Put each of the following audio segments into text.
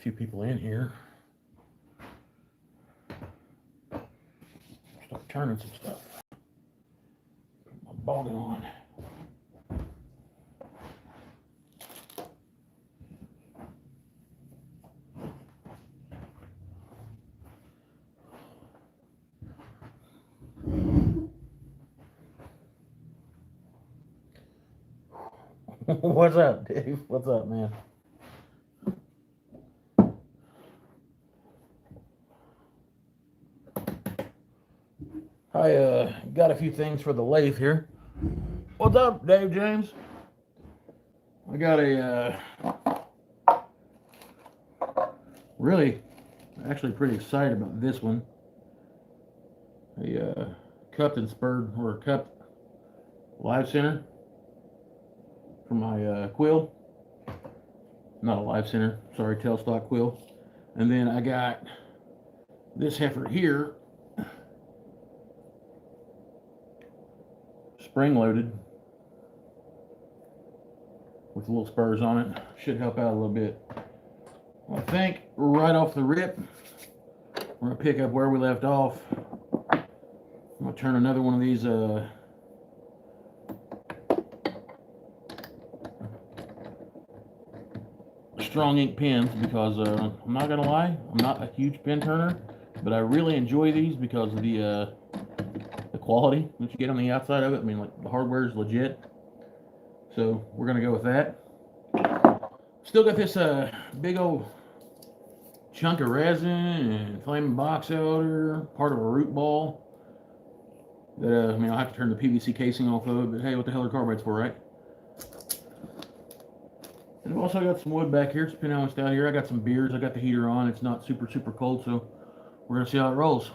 few people in here. Start turning some stuff. Put my boggin on. What's up, Dave? What's up, man? I got a few things for the lathe here. What's up, Dave James? I got a really, actually pretty excited about this one. A cupped and spurred, or cupped live center for my quill. Not a live center, sorry, tailstock quill. And then I got this heifer here, spring loaded with little spurs on it. Should help out a little bit. I think right off the rip, we're gonna pick up where we left off. I'm gonna turn another one of these strong ink pens, because I'm not gonna lie, I'm not a huge pen turner, but I really enjoy these because of the quality that you get on the outside of it. I mean, like, the hardware is legit, so we're gonna go with that. Still got this big old chunk of resin and flaming box elder, part of a root ball. That I mean, I'll have to turn the PVC casing off of it, but hey, what the hell are carbides for, right? And I've also got some wood back here, it's pronounced out here. I got some beers, I got the heater on, it's not super cold, so we're gonna see how it rolls.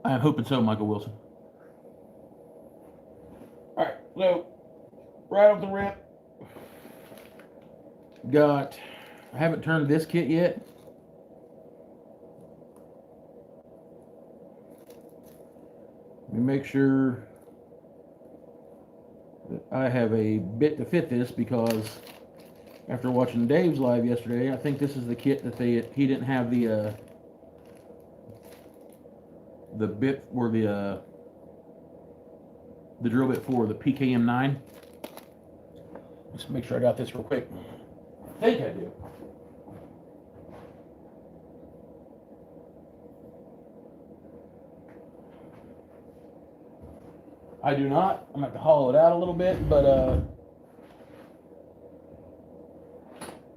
I am hoping so, Michael Wilson. Alright, so right off the rip, I haven't turned this kit yet. Let me make sure that I have a bit to fit this, because after watching Dave's live yesterday, I think this is the kit that he didn't have the bit, or the drill bit for the PKM9. Let's make sure I got this real quick. I think I do. I do not. I'm gonna have to hollow it out a little bit, but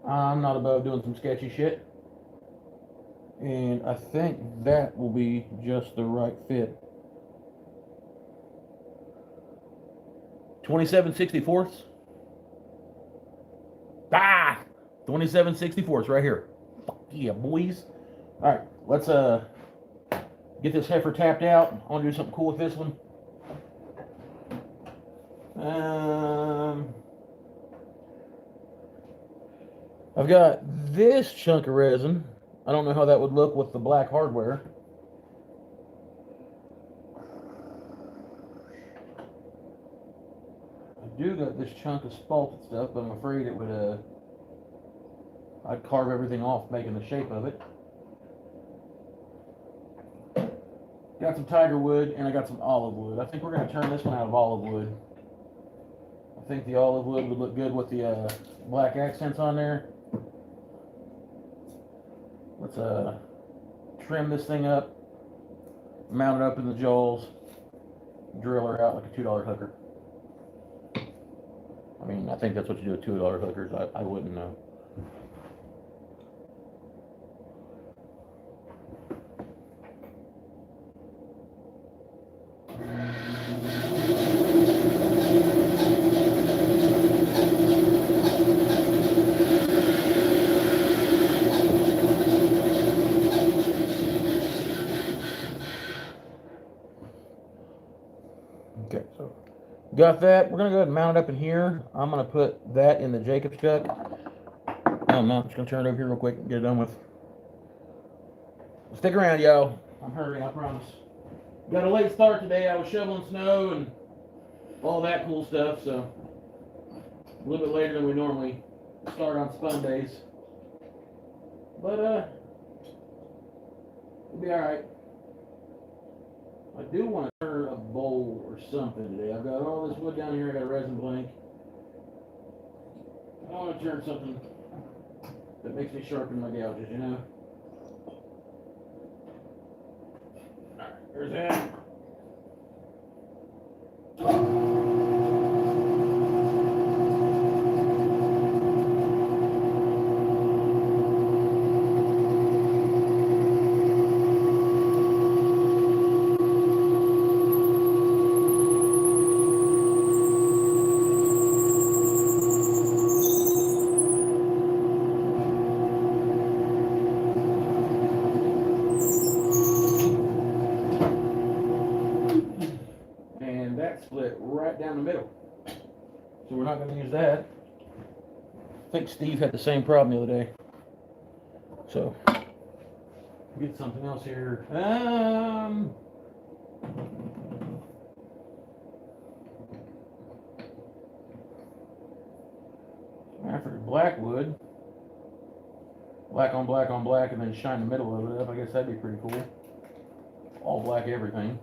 I'm not above doing some sketchy shit. And I think that will be just the right fit. 27/64. Ah! 27/64 right here. Fuck yeah, boys. Alright, let's get this heifer tapped out. I want to do something cool with this one. I've got this chunk of resin. I don't know how that would look with the black hardware. I do got this chunk of spalted stuff, but I'm afraid it would, I'd carve everything off making the shape of it. Got some tiger wood, and I got some olive wood. I think we're going to turn this one out of olive wood. I think the olive wood would look good with the black accents on there. Let's trim this thing up, mount it up in the jawls, drill her out like a $2 hooker. I mean, I think that's what you do with $2 hookers. I wouldn't know. Okay, so got that. We're gonna go ahead and mount it up in here. I'm gonna put that in the Jacob's chuck. I'm just gonna turn it over here real quick and get it done with. Stick around, y'all. I'm hurrying, I promise. Got a late start today. I was shoveling snow and all that cool stuff, so a little bit later than we normally start on spundays. But it'll be all right. I do want to turn a bowl or something today. I've got all this wood down here. I got a resin blank. I want to turn something that makes me sharpen my gouges, you know? Alright, there's that. And that split right down the middle. So we're not going to use that. I think Steve had the same problem the other day. So, get something else here. After black wood, black on black on black, and then shine the middle of it up. I guess that'd be pretty cool. All black everything.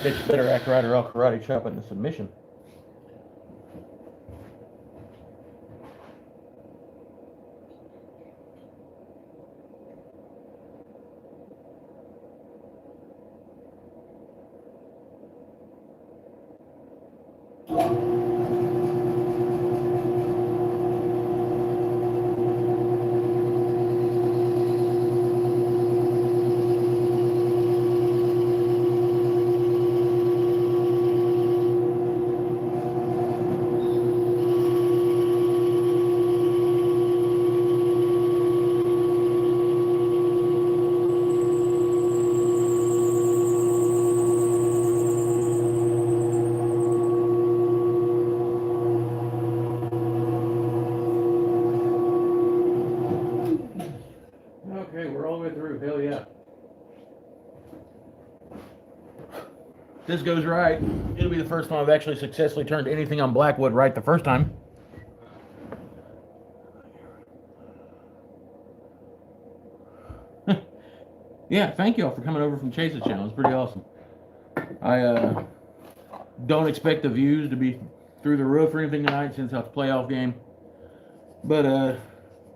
It's better act right or I'll karate chop into submission. Okay, we're all the way through. Hell yeah. This goes right. It'll be the first time I've actually successfully turned anything on blackwood right the first time. Yeah, thank y'all for coming over from Chase's channel. It's pretty awesome. I don't expect the views to be through the roof or anything tonight since it's a playoff game. But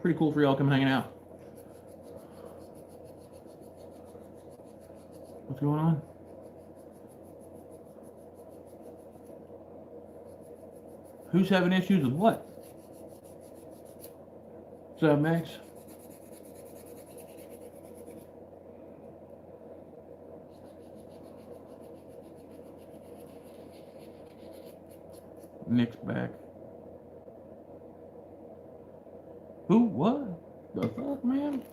pretty cool for y'all come hanging out. What's going on? Who's having issues with what? What's up, Max? Nick's back. Who? What? The fuck, man?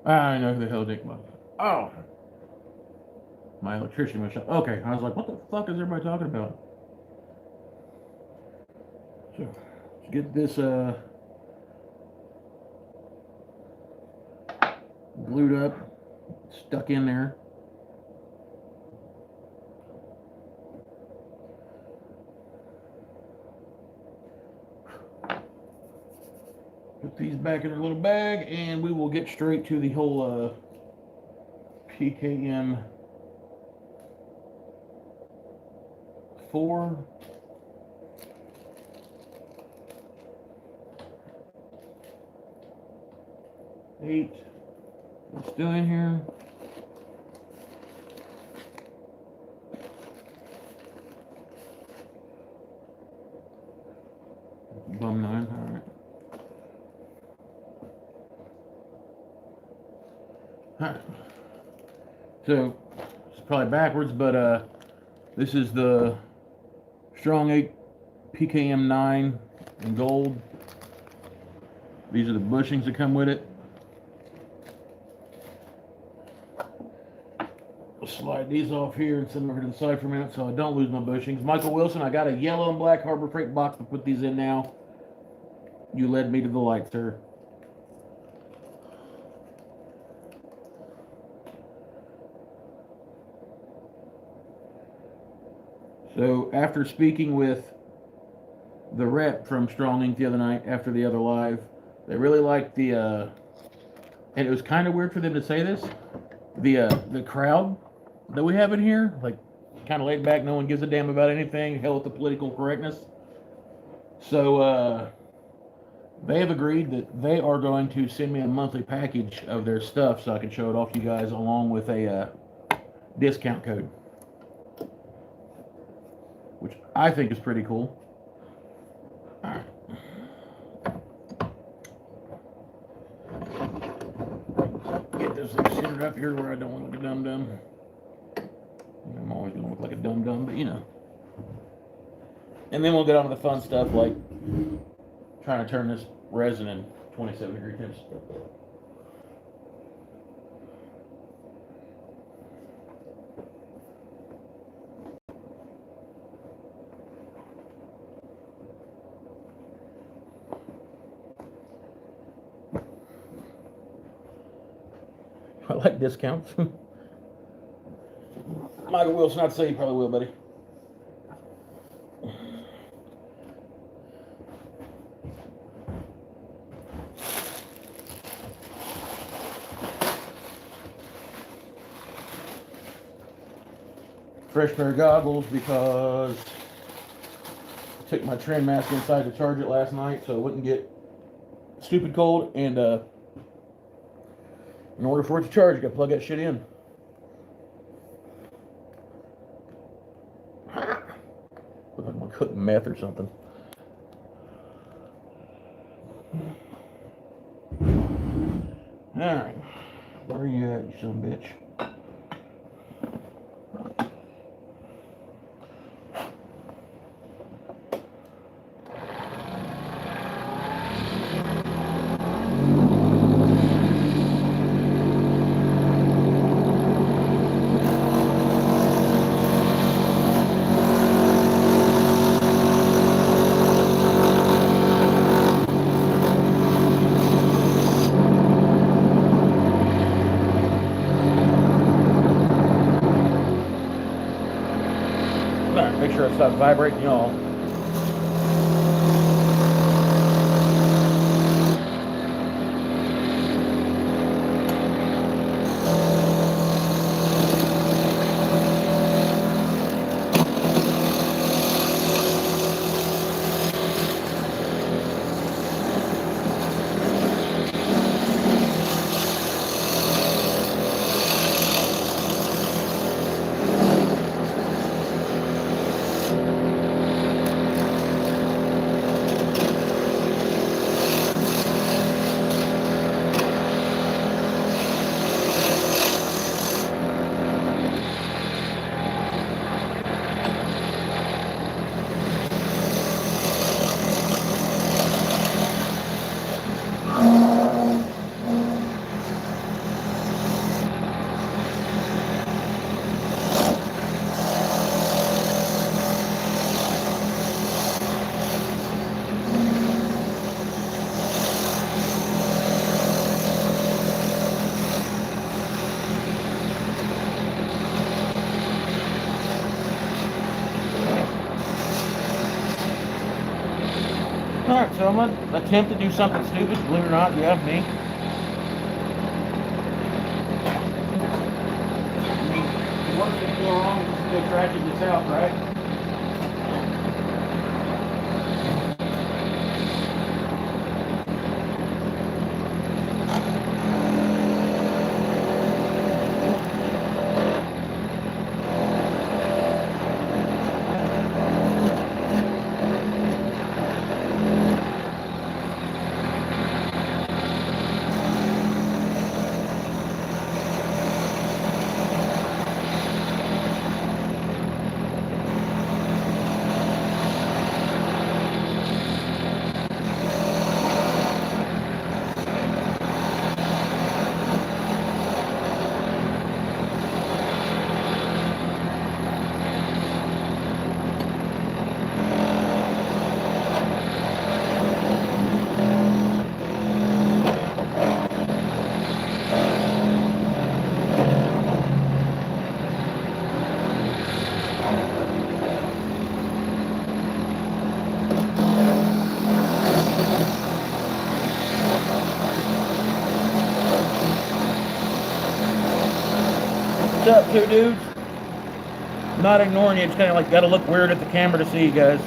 I know who the hell Nick was. Oh! My electrician was shut. Okay, I was like, what the fuck is everybody talking about? So, let's get this glued up, stuck in there. Put these back in our little bag, and we will get straight to the whole PKM 4. Eight. It's still in here. Bum 9, alright. So it's probably backwards, but this is the Strong 8 PKM9 in gold. These are the bushings that come with it. I'll slide these off here and send them over to the side for a minute so I don't lose my bushings. Michael Wilson, I got a yellow and black Harbor Freight box to put these in now. You led me to the light, sir. So after speaking with the rep from Strong Ink the other night after the other live, they really liked the and it was kind of weird for them to say this, the crowd that we have in here, like kind of laid back, no one gives a damn about anything, hell with the political correctness. So they have agreed that they are going to send me a monthly package of their stuff so I can show it off to you guys along with a discount code, which I think is pretty cool. Get this thing centered up here where I don't want to look a dum-dum. I'm always going to look like a dum-dum, but you know. And then we'll get on to the fun stuff like trying to turn this resin in 27-degree temps. I like discounts. Michael Wilson, I'd say you probably will, buddy. Fresh pair of goggles because I took my trim mask inside to charge it last night so it wouldn't get stupid cold, and in order for it to charge, you gotta plug that shit in. Look like I'm cooking meth or something. Alright. Where are you at, you son of a bitch? Make sure it stops vibrating, y'all. Alright, so I'm gonna attempt to do something stupid, believe it or not, yeah, me. I mean, the worst that can go wrong is just go tracking this out, right? What's up, two dudes? I'm not ignoring you. It's kind of like got to look weird at the camera to see you guys.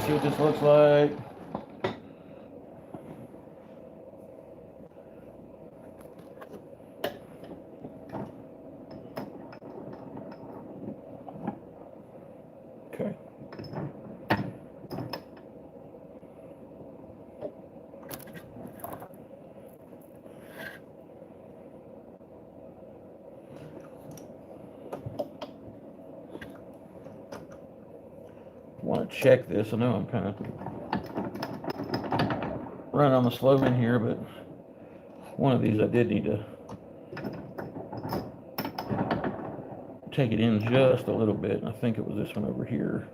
See what this looks like. Okay. Want to check this. I know I'm kind of running on the slow end here, but one of these I did need to take it in just a little bit. I think it was this one over here.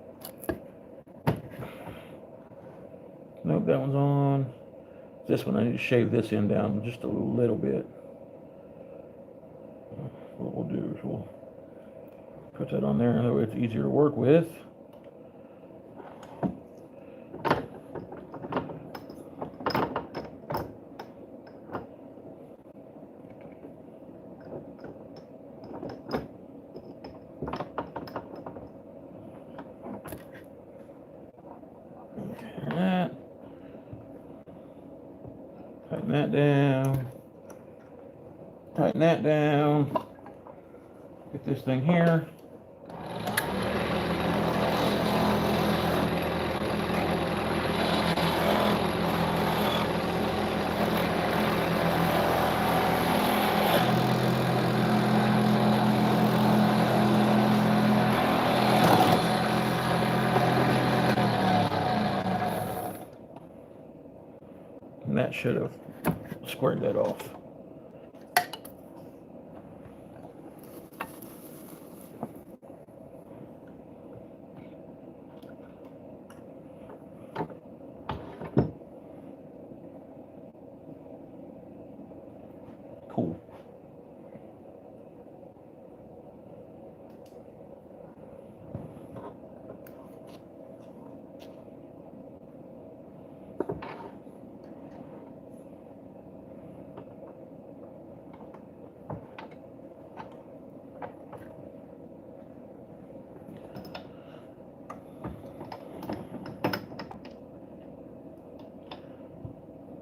Nope, that one's on. This one I need to shave this end down just a little bit. What we'll do is we'll put that on there, that way it's easier to work with. Tighten that down. Tighten that down. Get this thing here. And that should have squared that off. Cool.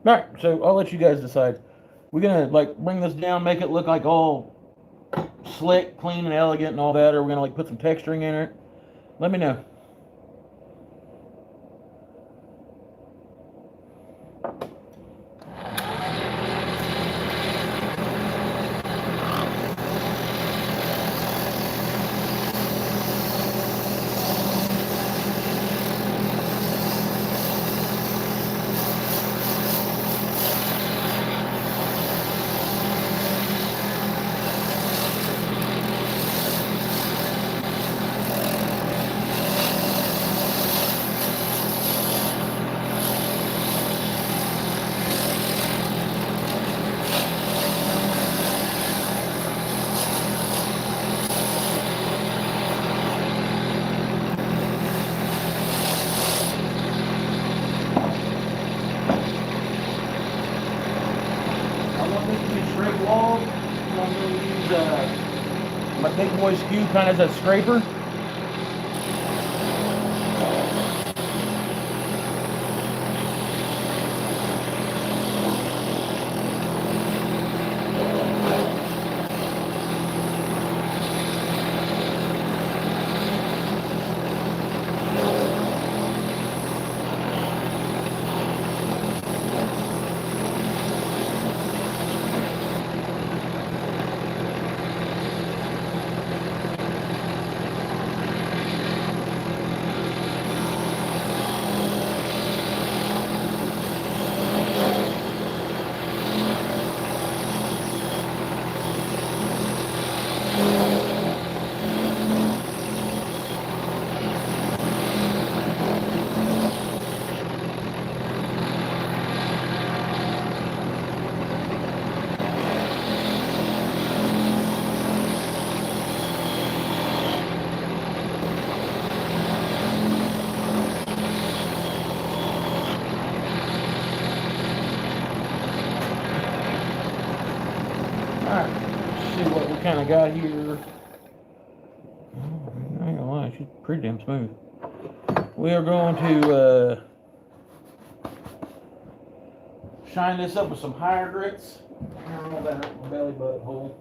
All right, so I'll let you guys decide. We're gonna like bring this down, make it look like all slick, clean, and elegant, and all that, or we're gonna like put some texturing in it. Let me know. Straight wall. I'm going to use my big boy skew kind of as a scraper. kind of got here. I ain't gonna lie, she's pretty damn smooth. We are going to shine this up with some higher grits. Roll that up my belly button hole.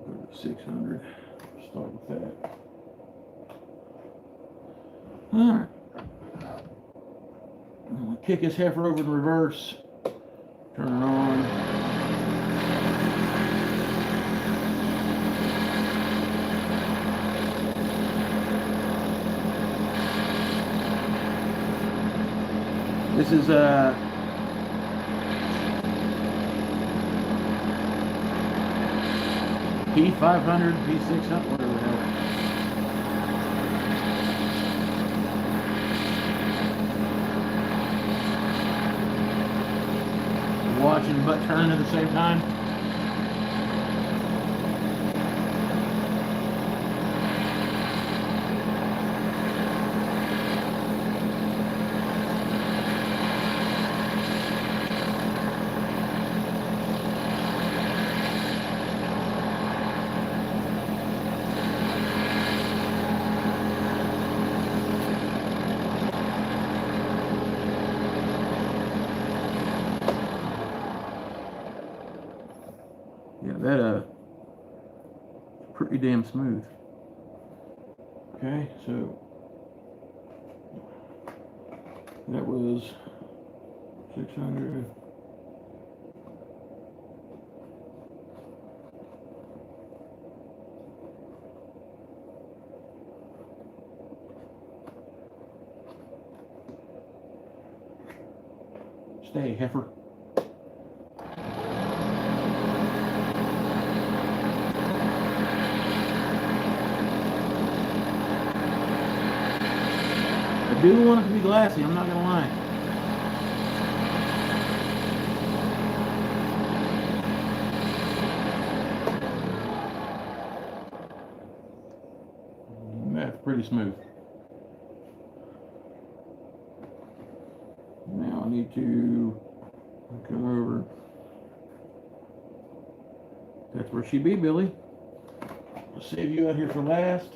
Go to 600. Start with that. Alright. Kick this heifer over in reverse. Turn it on. This is P500, P600, whatever the hell. Watching but turning at the same time. Yeah, that pretty damn smooth. Okay, so that was 600. Stay, heifer. I do want it to be glassy, I'm not gonna lie. That's pretty smooth. Now I need to come over. That's where she be, Billy. I'll save you out here for last.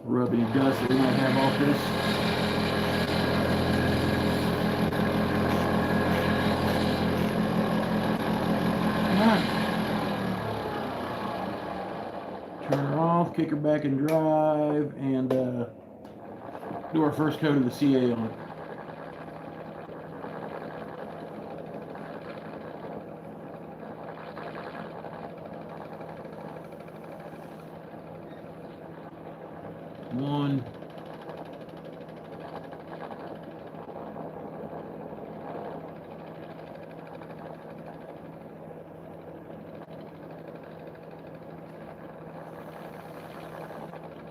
Rub any dust that we might have off this. Alright. Turn her off, kick her back in drive, and do our first coat of the CA on it. One.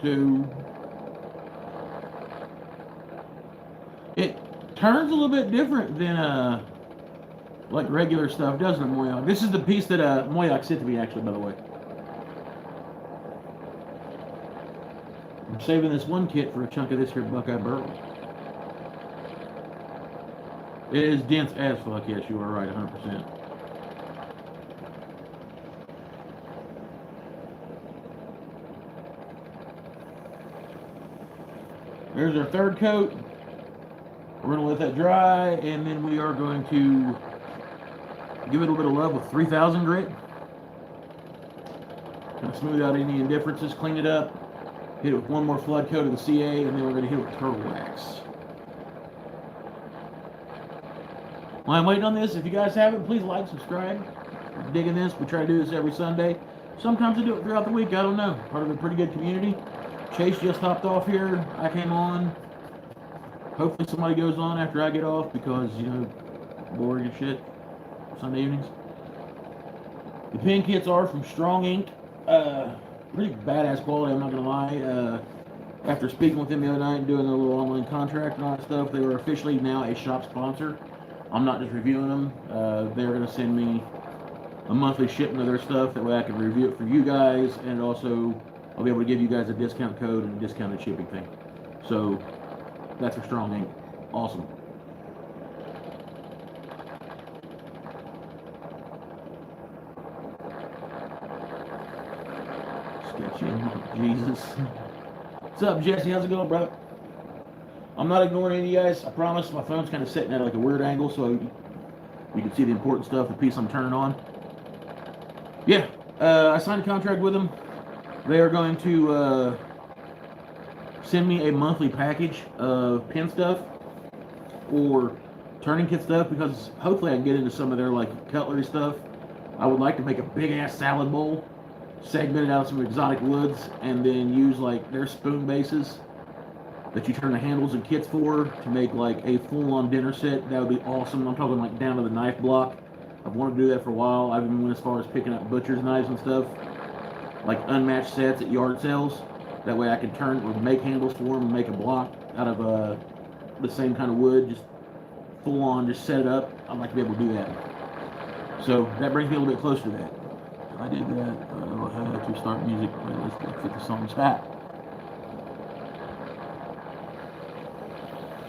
Two. It turns a little bit different than like regular stuff, doesn't it, Moyoc? This is the piece that Moyoc sent to me, actually, by the way. I'm saving this one kit for a chunk of this here Buckeye Burl. It is dense as fuck, yes, you are right, 100%. There's our third coat. We're going to let that dry, and then we are going to give it a little bit of love with 3000 grit. Kind of smooth out any indifferences, clean it up. Hit it with one more flood coat of the CA, and then we're going to hit it with turtle wax. While I'm waiting on this, if you guys haven't, please like, subscribe. If you're digging this, we try to do this every Sunday. Sometimes we do it throughout the week, I don't know. Part of a pretty good community. Chase just hopped off here. I came on. Hopefully somebody goes on after I get off because, you know, boring as shit Sunday evenings. The pen kits are from Strong Ink. Pretty badass quality, I'm not gonna lie. After speaking with them the other night and doing a little online contract and all that stuff, they were officially now a shop sponsor. I'm not just reviewing them. They're gonna send me a monthly shipment of their stuff. That way I can review it for you guys, and also I'll be able to give you guys a discount code and a discounted shipping thing. So that's for Strong Ink. Awesome. Sketchy. Jesus. What's up, Jesse? How's it going, bro? I'm not ignoring any of you guys. I promise. My phone's kind of sitting at like a weird angle, so you can see the important stuff, the piece I'm turning on. Yeah, I signed a contract with them. They are going to send me a monthly package of pin stuff or turning kit stuff, because hopefully I can get into some of their like cutlery stuff. I would like to make a big ass salad bowl, segment it out of some exotic woods, and then use like their spoon bases that you turn the handles and kits for to make like a full-on dinner set. That would be awesome. I'm talking like down to the knife block. I've wanted to do that for a while. I've even went as far as picking up butcher's knives and stuff, like unmatched sets at yard sales. That way I can turn or make handles for them and make a block out of the same kind of wood, just full on, just set it up. I'd like to be able to do that. So that brings me a little bit closer to that. I did that. I had to start music playlist like 50 songs.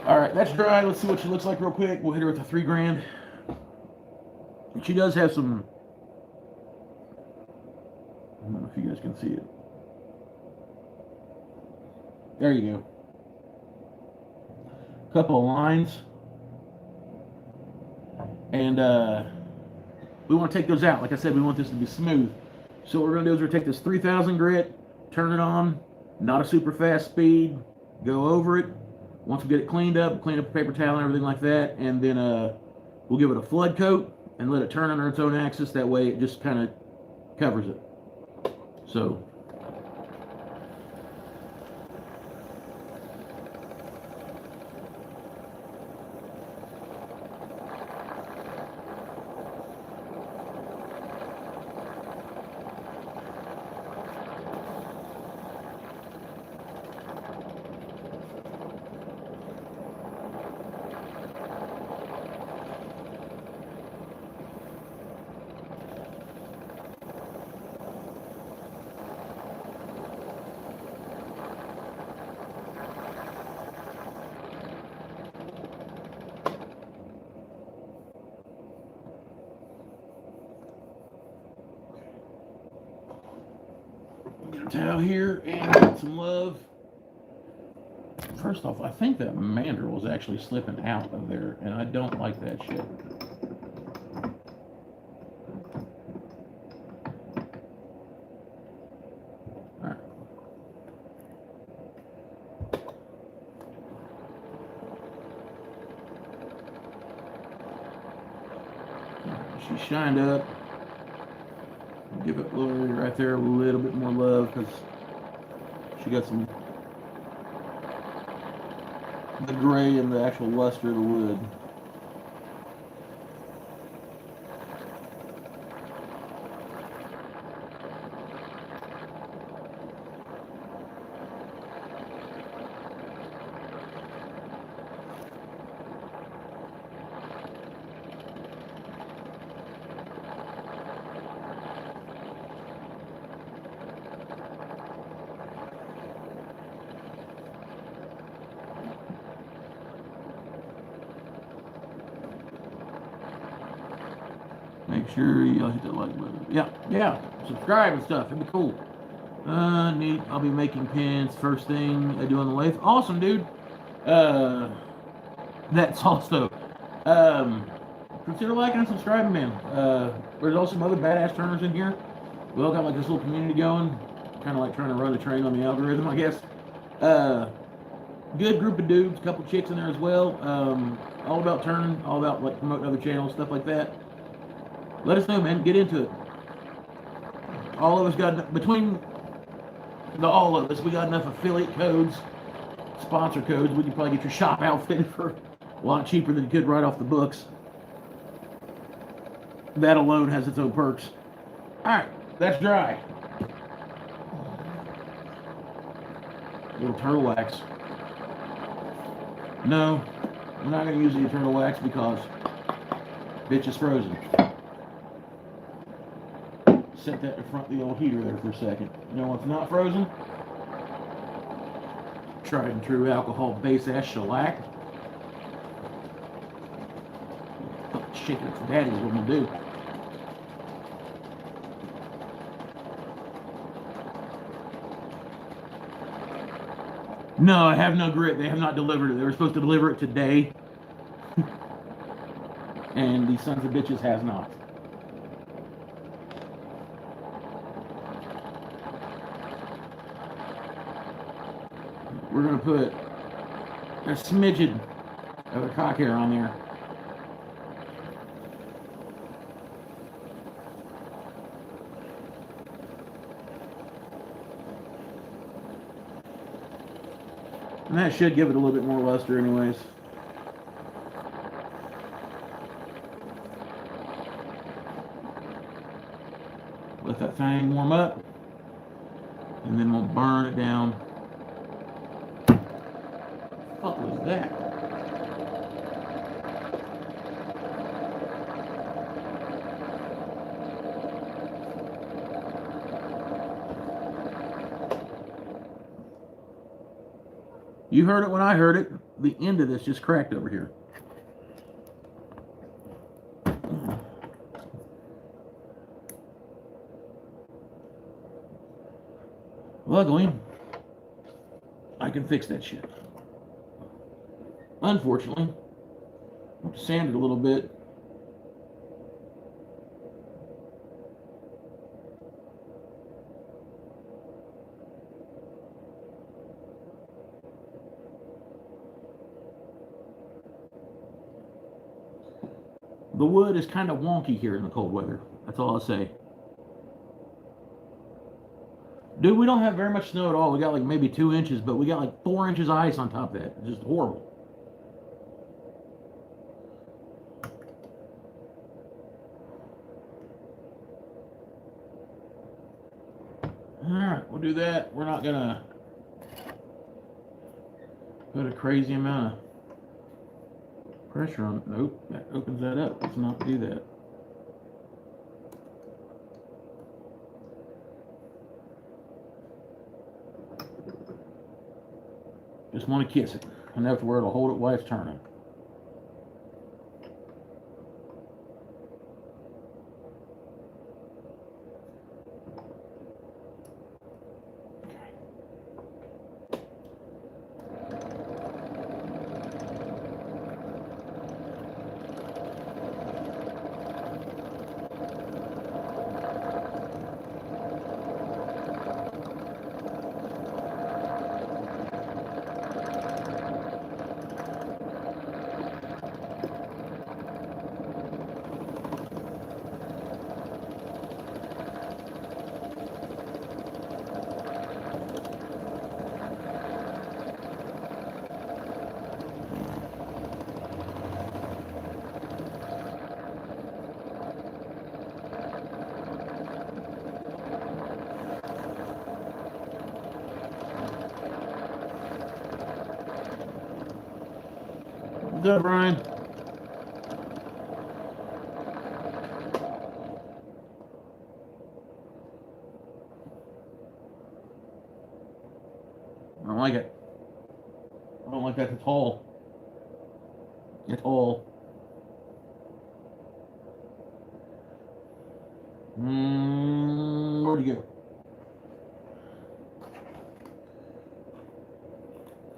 All right, that's dry. Let's see what she looks like real quick. We'll hit her with the $3 grand. She does have some. I don't know if you guys can see it. There you go. A couple of lines. And we want to take those out. Like I said, we want this to be smooth. So what we're going to do is we're going to take this 3000 grit, turn it on, not a super fast speed, go over it. Once we get it clean up the paper towel and everything like that, and then we'll give it a flood coat and let it turn under its own axis. That way it just kind of covers it. So towel here and get some love. First off, I think that mandrel was actually slipping out of there, and I don't like that shit. Alright. She's shined up. Give it right there a little bit more love, because she got some the gray and the actual luster of the wood. Make sure you hit that like button. Yeah. Subscribe and stuff. It'd be cool. Neat. I'll be making pins first thing I do on the lathe. Awesome, dude. That's also. Consider liking and subscribing, man. There's also some other badass turners in here. We all got like this little community going. Kind of like trying to run the train on the algorithm, I guess. Good group of dudes. A couple chicks in there as well. All about turning. All about like promoting other channels, stuff like that. Let us know, man. Get into it. All of us got, between all of us, we got enough affiliate codes, sponsor codes. We can probably get your shop outfitted for a lot cheaper than you could right off the books. That alone has its own perks. All right, that's dry. little turtle wax. No, I'm not going to use the turtle wax because bitch is frozen. Set that in front of the old heater there for a second. You know what's not frozen? Tried and true alcohol base ass shellac. Shake it for daddy is what I'm going to do. No, I have no grit. They have not delivered it. They were supposed to deliver it today. And these sons of bitches has not. We're going to put a smidgen of a cock hair on there. And that should give it a little bit more luster anyways. Let that thing warm up. And then we'll burn it down. What was that? You heard it when I heard it. The end of this just cracked over here. Luckily, I can fix that shit. Unfortunately, I have to sand it a little bit. The wood is kind of wonky here in the cold weather. That's all I'll say. Dude, we don't have very much snow at all. We got like maybe 2 inches, but we got like 4 inches of ice on top of that. It's just horrible. Alright, we'll do that. We're not gonna put a crazy amount of pressure on it. Nope, that opens that up. Let's not do that. Just want to kiss it enough to where it'll hold it while it's turning. What's up, Brian? I don't like it. I don't like that at all. At all. Where'd you go?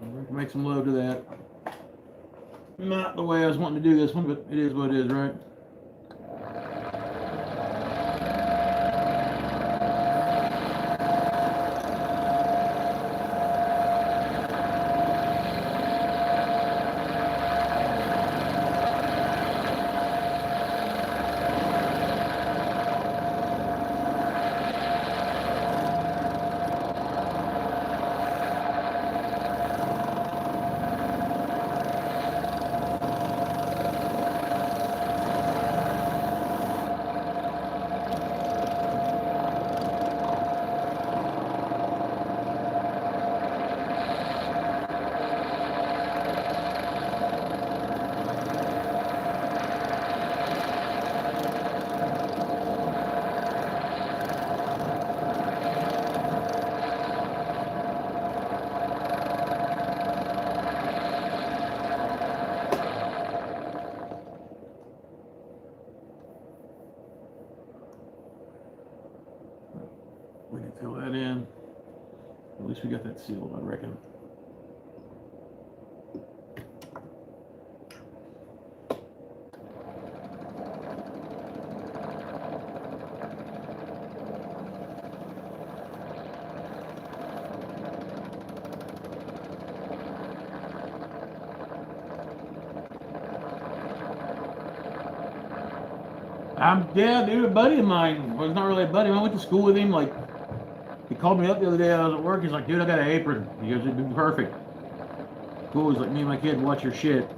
We can make some love to that. Not the way I was wanting to do this one, but it is what it is, right? actually got that sealed, I reckon. Yeah, dude, a buddy of mine. Well, it's not really a buddy. I went to school with him. Like, he called me up the other day. I was at work. He's like, dude, I got an apron. He goes, it'd be perfect. Cool. He's like, me and my kid watch your shit.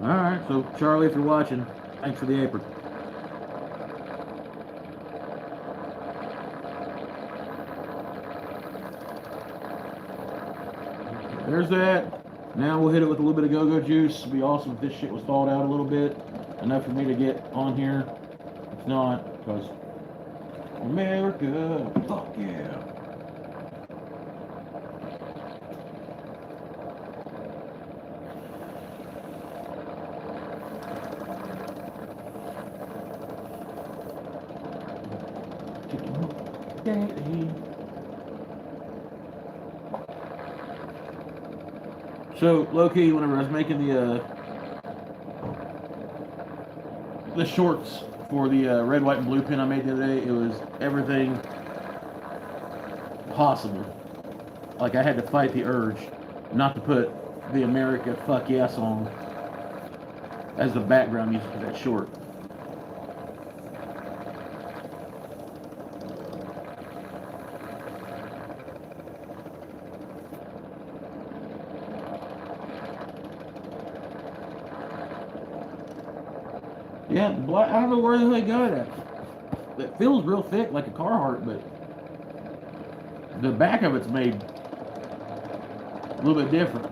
All right. So, Charlie, if you're watching, thanks for the apron. There's that. Now we'll hit it with a little bit of go-go juice. It'd be awesome if this shit was thawed out a little bit. Enough for me to get on here. It's not, because America, fuck yeah. So, low-key, whenever I was making the shorts for the red, white, and blue pin I made the other day, it was everything possible. Like, I had to fight the urge not to put the America Fuck Yeah song as the background music for that short. Yeah, black, I don't know where the hell they got it at. It feels real thick like a Carhartt, but the back of it's made a little bit different.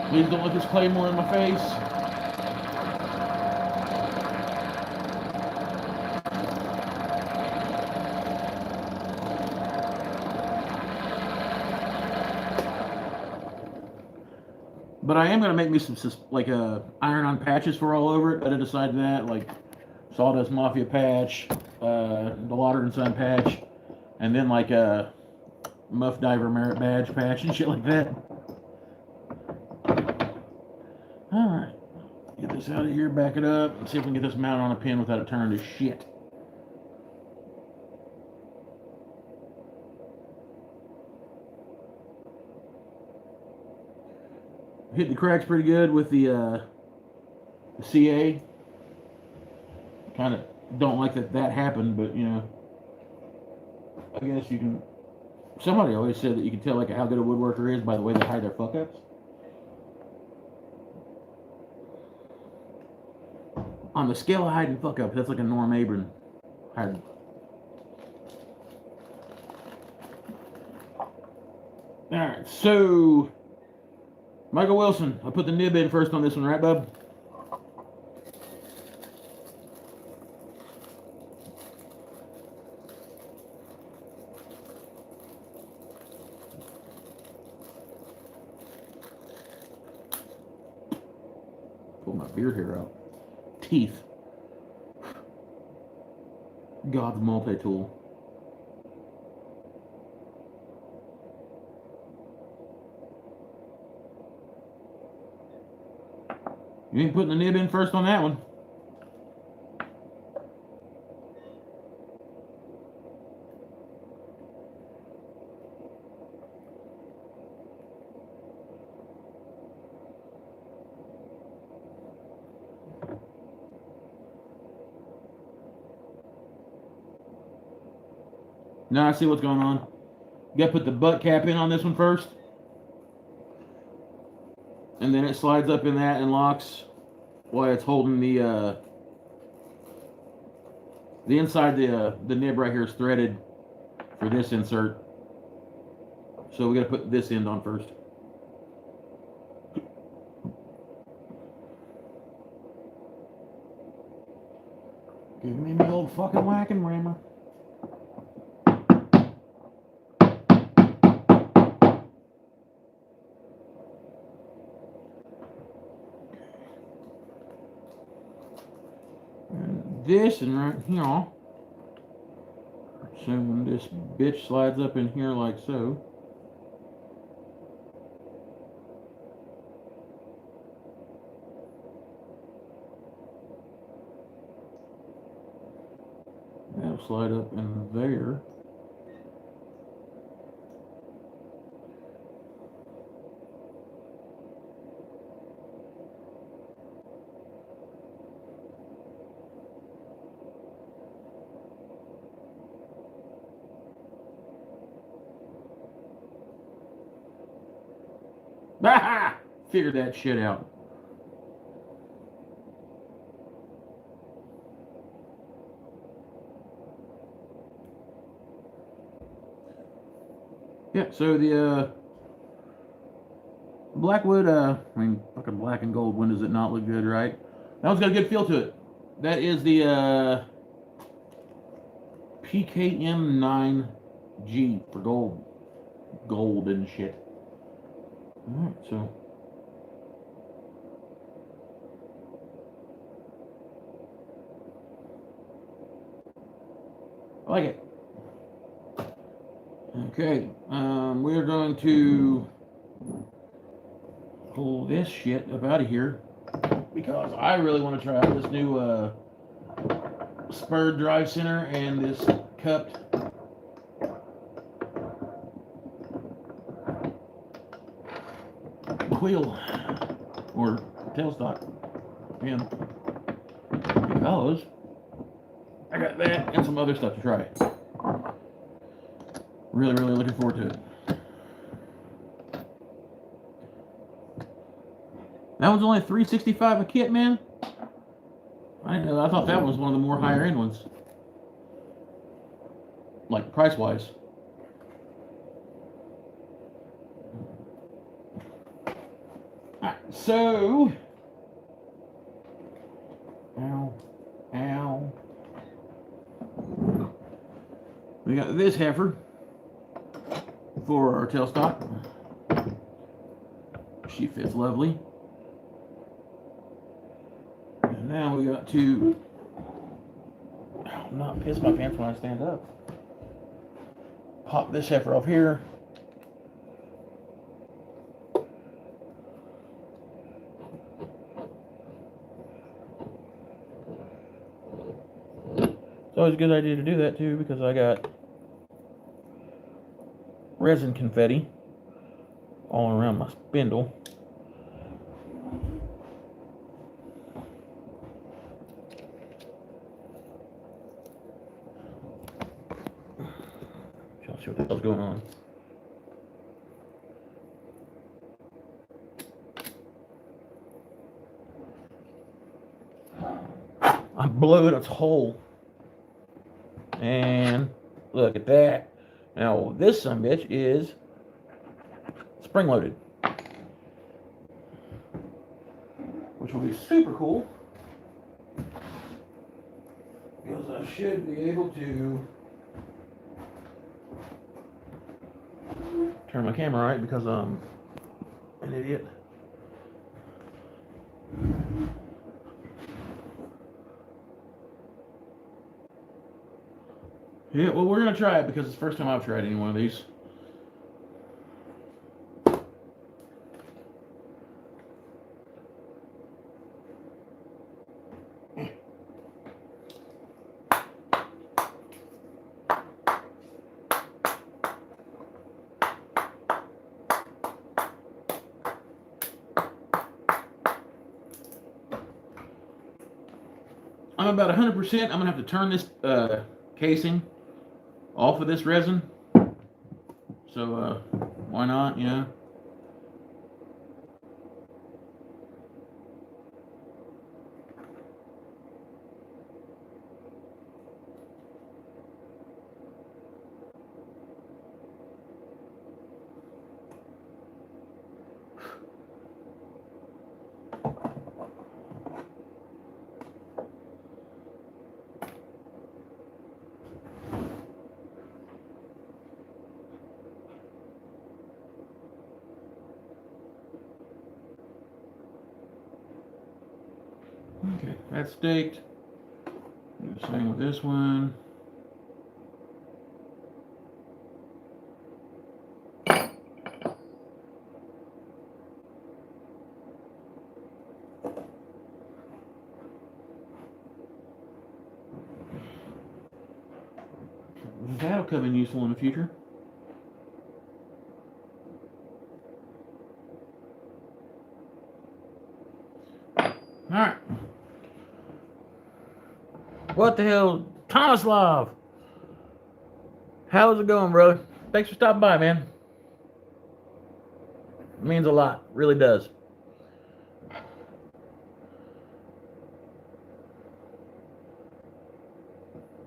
Please don't let this claymore in my face. But I am going to make me some, like, iron-on patches for all over it. I did decide that, like, Sawdust Mafia patch, the Lauder and Son patch, and then, like, a Muff Diver Merit Badge patch and shit like that. Alright. Get this out of here, back it up, and see if we can get this mounted on a pin without it turning to shit. Hit the cracks pretty good with the CA. Kind of don't like that happened, but you know, I guess you can. Somebody always said that you can tell like how good a woodworker is by the way they hide their fuck ups. On the scale of hiding fuck ups, that's like a Norm Abram hiding. All right, so. Michael Wilson, I put the nib in first on this one, right, bub? Pull my beard hair out. Teeth. God's multi-tool. You ain't putting the nib in first on that one. Now I see what's going on. You gotta put the butt cap in on this one first. And then it slides up in that and locks while it's holding the inside the nib right here is threaded for this insert. So we gotta put this end on first. Give me my old fucking whacking rammer. this, and right here. So when this bitch slides up in here like so. That'll slide up in there. Bah! Figured that shit out. Yeah, so the Blackwood, I mean, fucking black and gold, when does it not look good, right? That one's got a good feel to it. That is the PKM9G for gold. Gold and shit. Alright, so. I like it. Okay, we're going to pull this shit up out of here because I really want to try out this new spurred drive center and this cupped wheel or tailstock pin because I got that and some other stuff to try. Really, really looking forward to it. That one's only $365 a kit, man. I didn't know. I thought that was one of the more higher end ones, like price wise. Alright, so, ow. We got this heifer for our tailstock. She fits lovely. And now we got to not piss my pants when I stand up. Pop this heifer off here. It's always a good idea to do that too because I got resin confetti all around my spindle. I'll see what the hell's going on. I blew it its hole. And look at that. Now this sumbitch is spring loaded, which will be super cool because I should be able to turn my camera right because I'm an idiot. Yeah, well, we're going to try it because it's the first time I've tried any one of these. I'm about 100%. I'm going to have to turn this casing off of this resin. So, why not, you know? Okay, that's staked. Same with this one. That'll come in useful in the future. Alright. What the hell? Tomislav! How's it going, brother? Thanks for stopping by, man. It means a lot. Really does.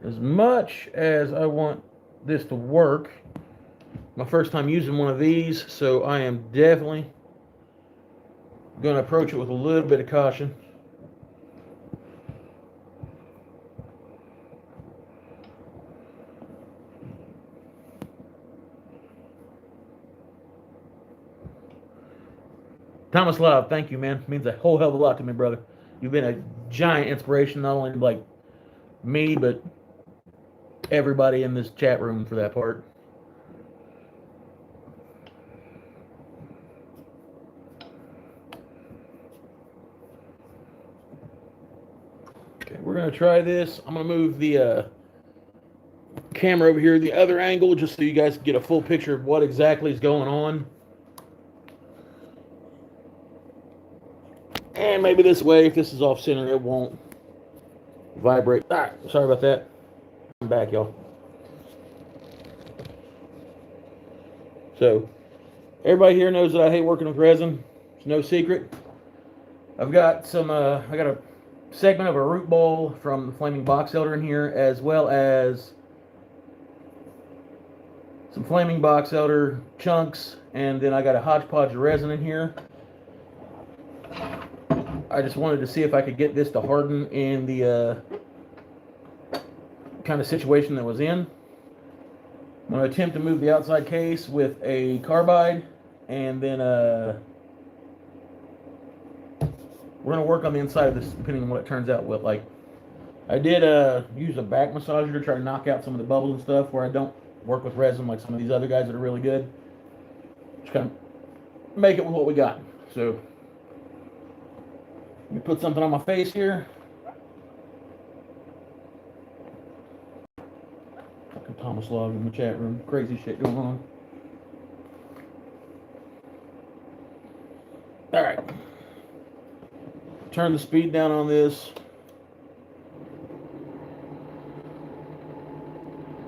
As much as I want this to work, my first time using one of these, so I am definitely going to approach it with a little bit of caution. Tomislav, thank you, man. It means a whole hell of a lot to me, brother. You've been a giant inspiration, not only like me, but everybody in this chat room for that part. Okay, we're gonna try this. I'm gonna move the camera over here the other angle just so you guys get a full picture of what exactly is going on. And maybe this way, if this is off center, it won't vibrate. All right, sorry about that. I'm back, y'all. So, everybody here knows that I hate working with resin. It's no secret. I've got some, I got a segment of a root ball from the flaming box elder in here, as well as some flaming box elder chunks, and then I got a hodgepodge of resin in here. I just wanted to see if I could get this to harden in the kind of situation that was in. I'm going to attempt to move the outside case with a carbide, and then we're going to work on the inside of this depending on what it turns out with. Like, I did use a back massager to try to knock out some of the bubbles and stuff where I don't work with resin like some of these other guys that are really good. Just kind of make it with what we got. So let me put something on my face here. Fucking Tomislav in the chat room. Crazy shit going on. Alright. Turn the speed down on this.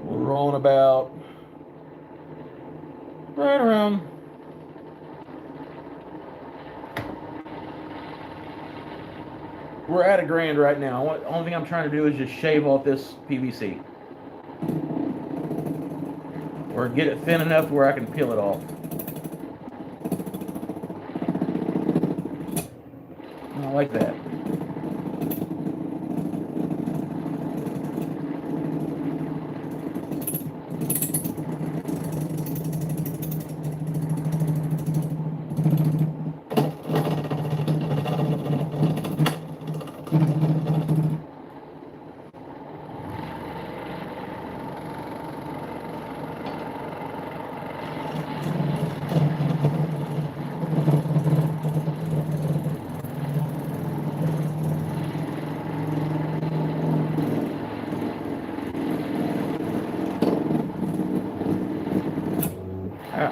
We're rolling about right around we're at $1,000 right now. The only thing I'm trying to do is just shave off this PVC. Or get it thin enough where I can peel it off. I like that.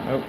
Nope.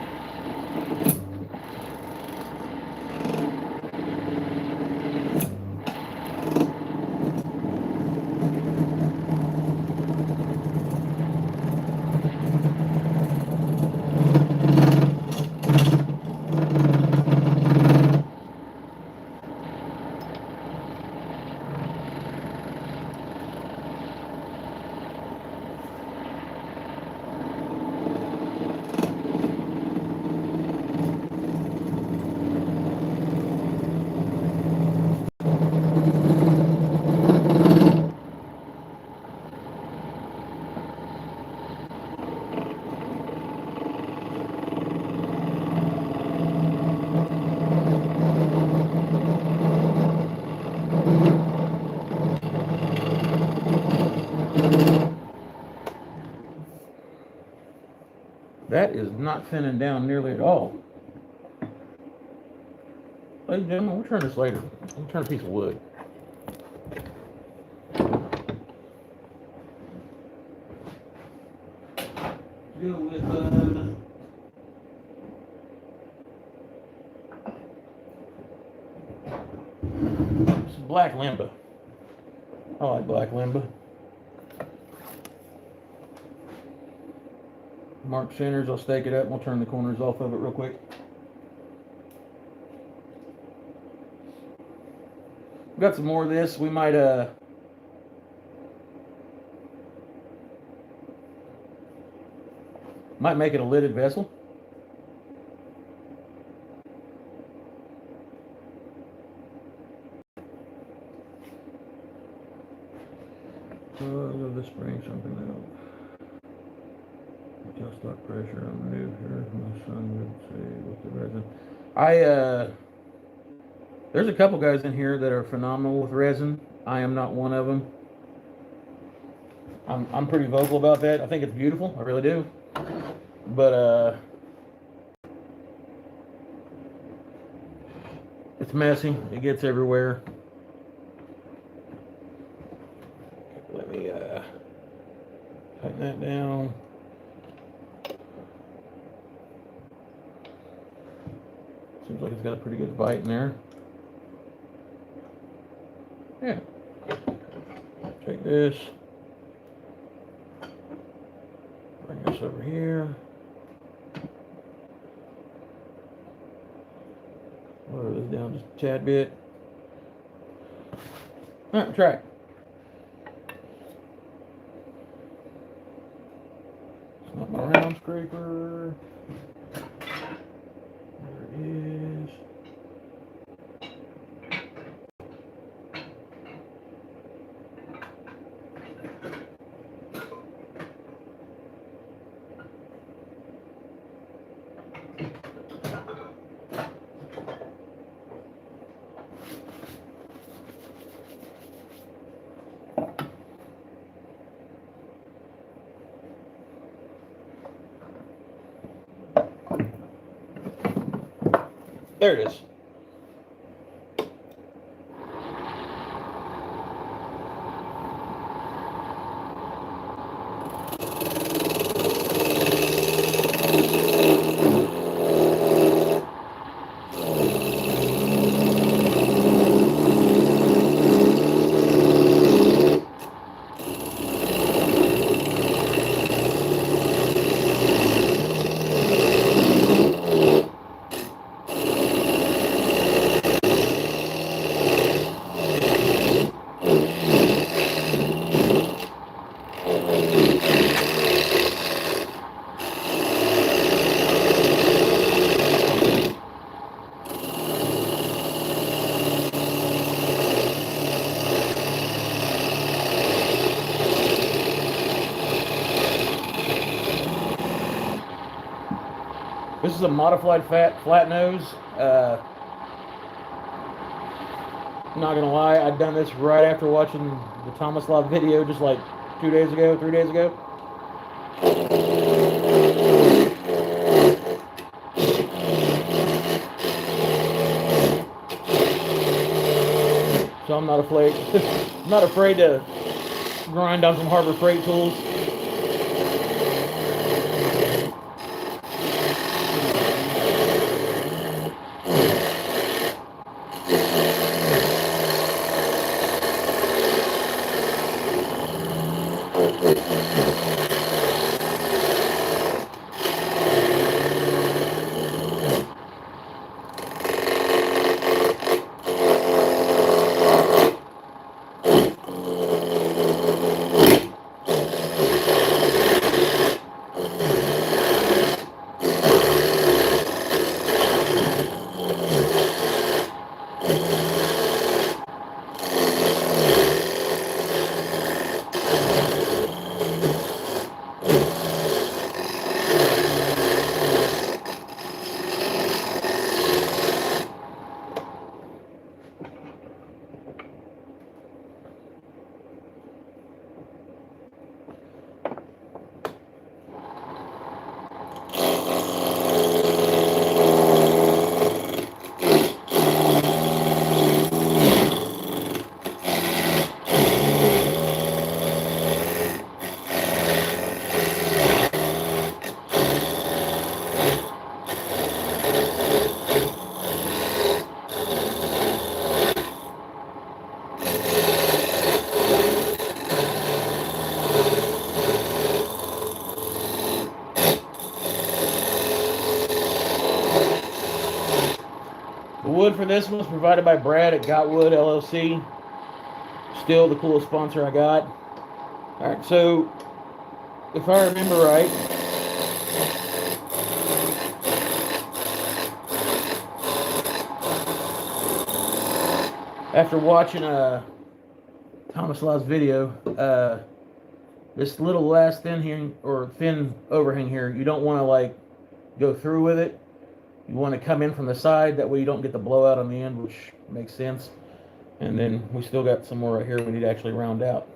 That is not thinning down nearly at all. Ladies and gentlemen, we'll turn this later. We'll turn a piece of wood. Go with some black limbo. I like black limbo. Mark centers, I'll stake it up and we'll turn the corners off of it real quick. Got some more of this. We might make it a lidded vessel. Let's bring something else. Adjust stock pressure on the new here. My son would say with the resin. There's a couple guys in here that are phenomenal with resin. I am not one of them. I'm pretty vocal about that. I think it's beautiful. I really do. But it's messy. It gets everywhere. Let me tighten that down. Seems like it's got a pretty good bite in there. Yeah. Take this. Bring this over here. Lower this down just a tad bit. Alright, try it. It's not my round scraper. There it is. There it is. This is a modified flat nose. Not gonna lie, I'd done this right after watching the Thomas Law video just like 3 days ago. So I'm not afraid. I'm not afraid to grind on some Harbor Freight tools. wood for this one was provided by Brad at Got Wood LLC. Still the coolest sponsor I got. Alright, so if I remember right, after watching Thomas Law's video, this little last thin overhang here, you don't want to like go through with it. You want to come in from the side, that way you don't get the blowout on the end, which makes sense. And then we still got some more right here we need to actually round out.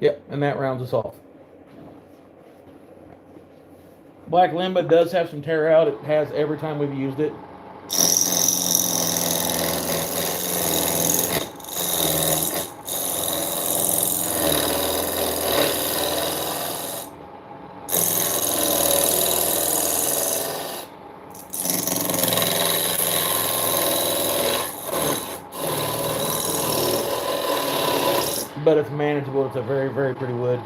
Yep, and that rounds us off. Black limbo does have some tear out. It has every time we've used it. But it's manageable. It's a very, very pretty wood.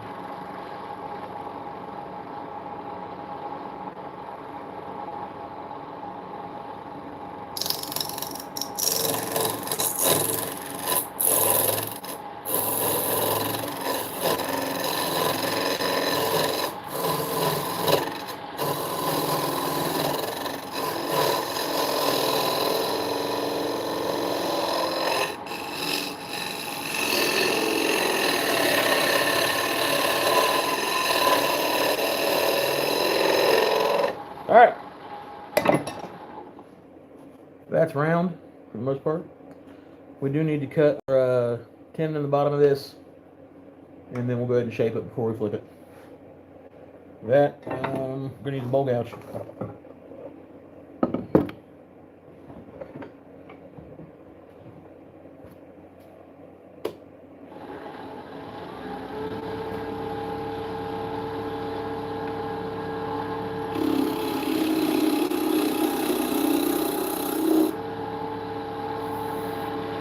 All right, that's round for the most part. We do need to cut our tin in the bottom of this, and then we'll go ahead and shape it before we flip it. That we're gonna need a bowl gouge.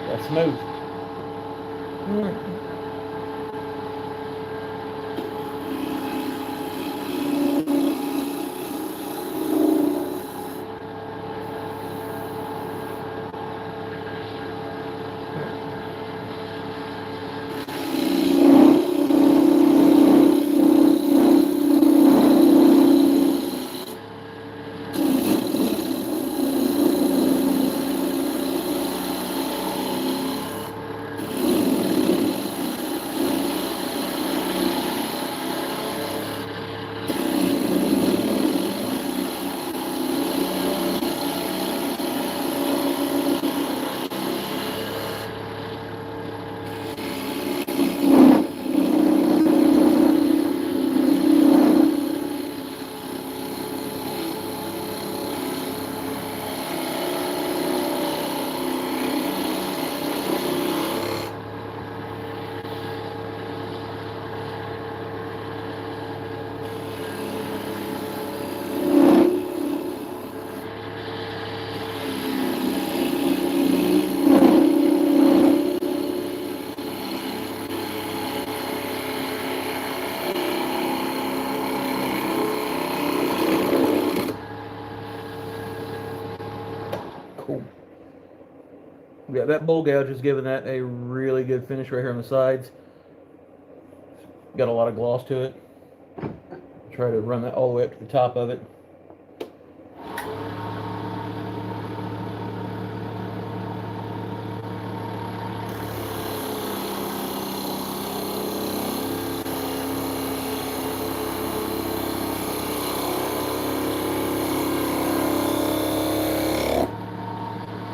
That's smooth. Cool. Yeah, that bowl gouge is giving that a really good finish right here on the sides. Got a lot of gloss to it. Try to run that all the way up to the top of it.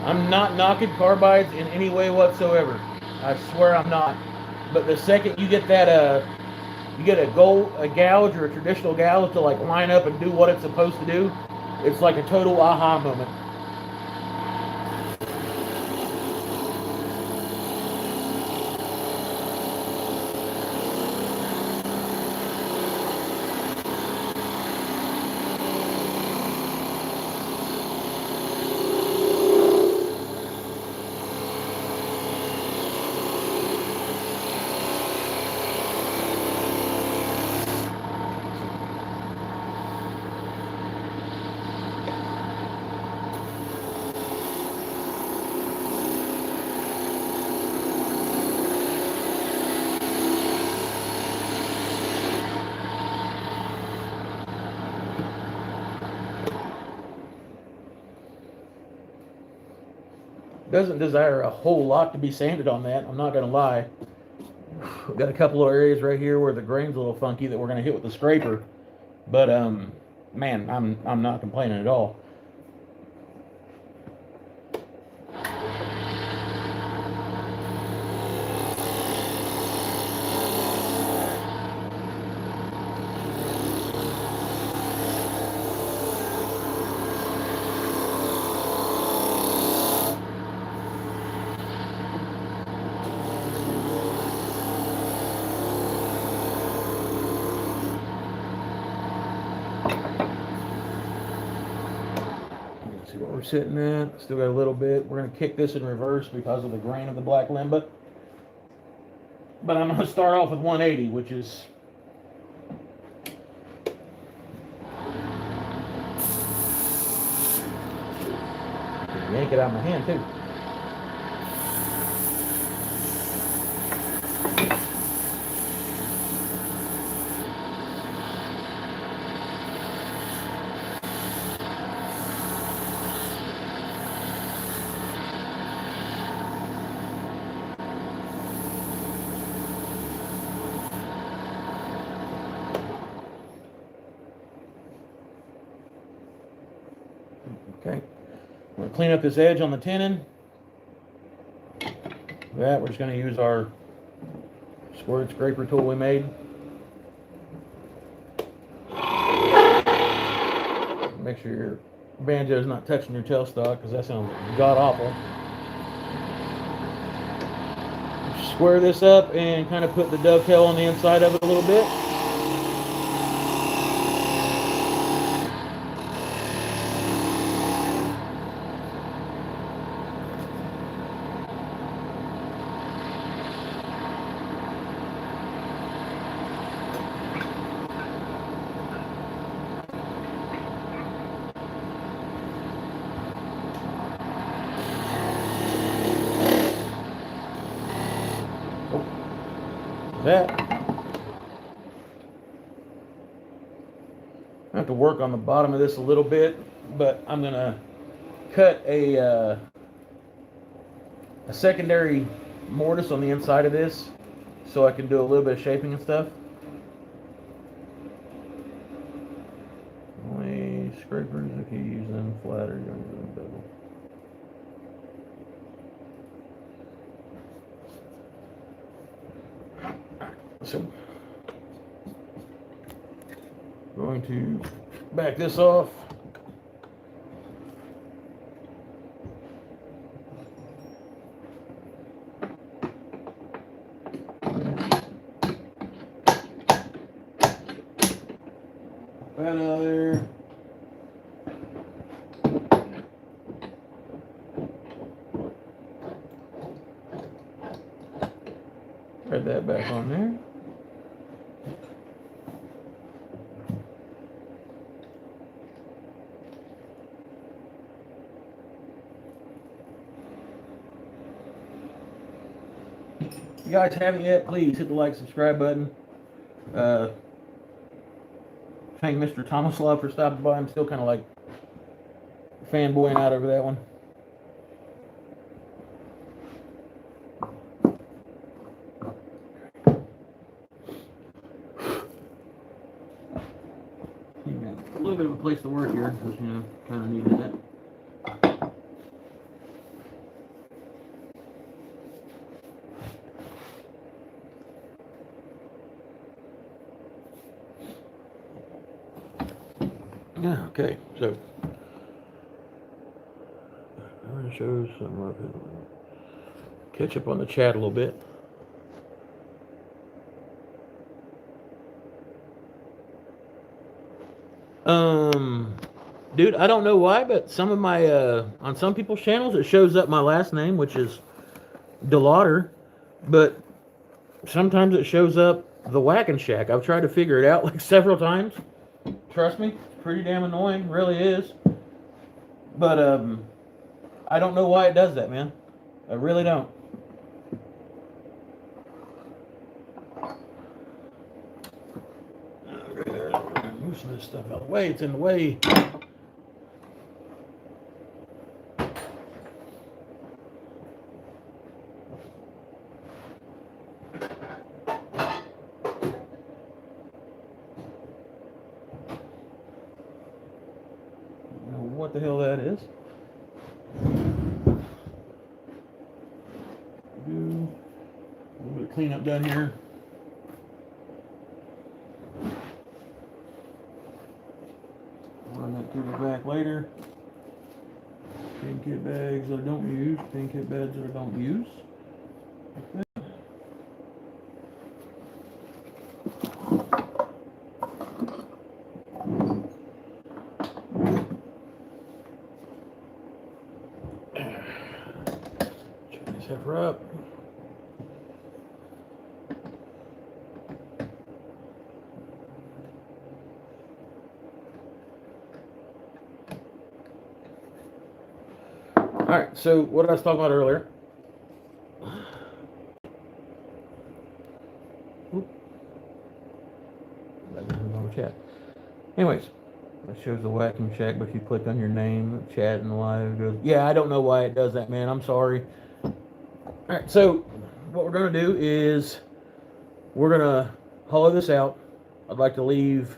I'm not knocking carbides in any way whatsoever. I swear I'm not. But the second you get that, you get a gouge or a traditional gouge to like line up and do what it's supposed to do, it's like a total aha moment. Doesn't desire a whole lot to be sanded on that. I'm not gonna lie. We've got a couple of areas right here where the grain's a little funky that we're gonna hit with the scraper. But man, I'm not complaining at all. See what we're sitting at. Still got a little bit. We're going to kick this in reverse because of the grain of the black limbo. But I'm going to start off with 180, which is yank it out of my hand too. Okay, we're going to clean up this edge on the tenon. That we're just going to use our squirt scraper tool we made. Make sure your banjo is not touching your tailstock because that sounds god awful. Square this up and kind of put the dovetail on the inside of it a little bit. That. I have to work on the bottom of this a little bit, but I'm gonna cut a secondary mortise on the inside of this so I can do a little bit of shaping and stuff. Only scrapers if you use them flat or you don't use them bevel. So, going to back this off. That out of there. Thread that back on there. If you guys haven't yet, please hit the like, subscribe button. Thank Mr. Thomas Love for stopping by. I'm still kind of like fanboying out over that one. A little bit of a place to work here, because you know, kind of needed that. Yeah, okay, so I'm going to show some catch up on the chat a little bit. Dude, I don't know why, but some of my on some people's channels it shows up my last name, which is DeLauder, but sometimes it shows up the Whackin' Shack. I've tried to figure it out like several times. Trust me, it's pretty damn annoying, really is. But I don't know why it does that, man. I really don't. Move some of this stuff out of the way. It's in the way. what the hell that is. Do a little bit of cleanup done here. Run that through the back later. Pin kit bags that I don't use, pin kit beds that I don't use. Like that. Turn this heifer up. All right, so what I was talking about earlier. Chat. Anyways, that shows the vacuum check, but if you click on your name, chat and live goes, yeah, I don't know why it does that, man. I'm sorry. All right, so what we're going to do is we're going to hollow this out. I'd like to leave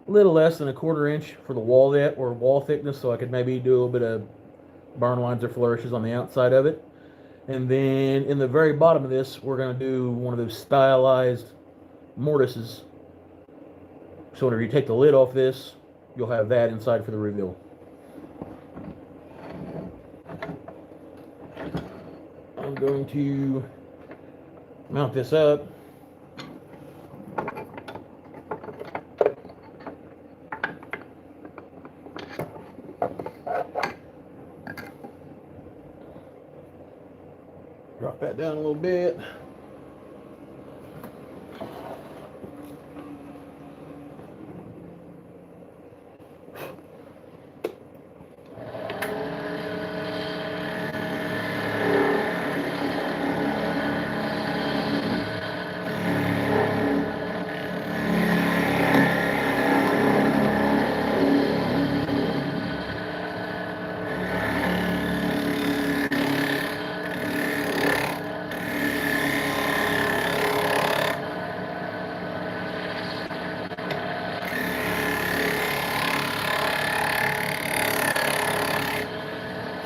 a little less than 1/4 inch for the wall depth or wall thickness, so I could maybe do a little bit of burn lines or flourishes on the outside of it. And then in the very bottom of this, we're going to do one of those stylized mortises. So whenever you take the lid off this, you'll have that inside for the reveal. I'm going to mount this up. Drop that down a little bit.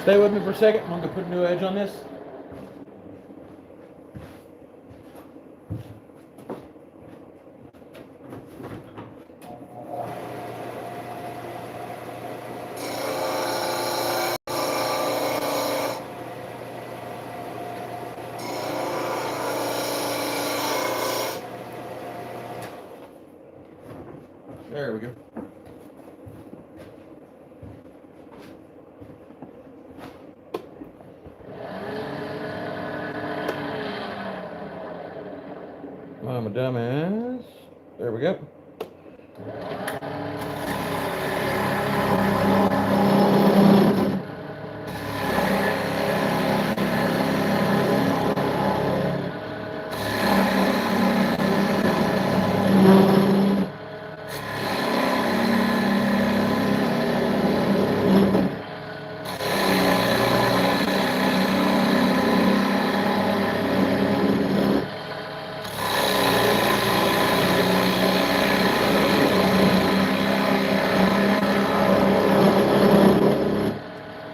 Stay with me for a second. I'm going to put a new edge on this. There we go. I'm a dumbass. There we go.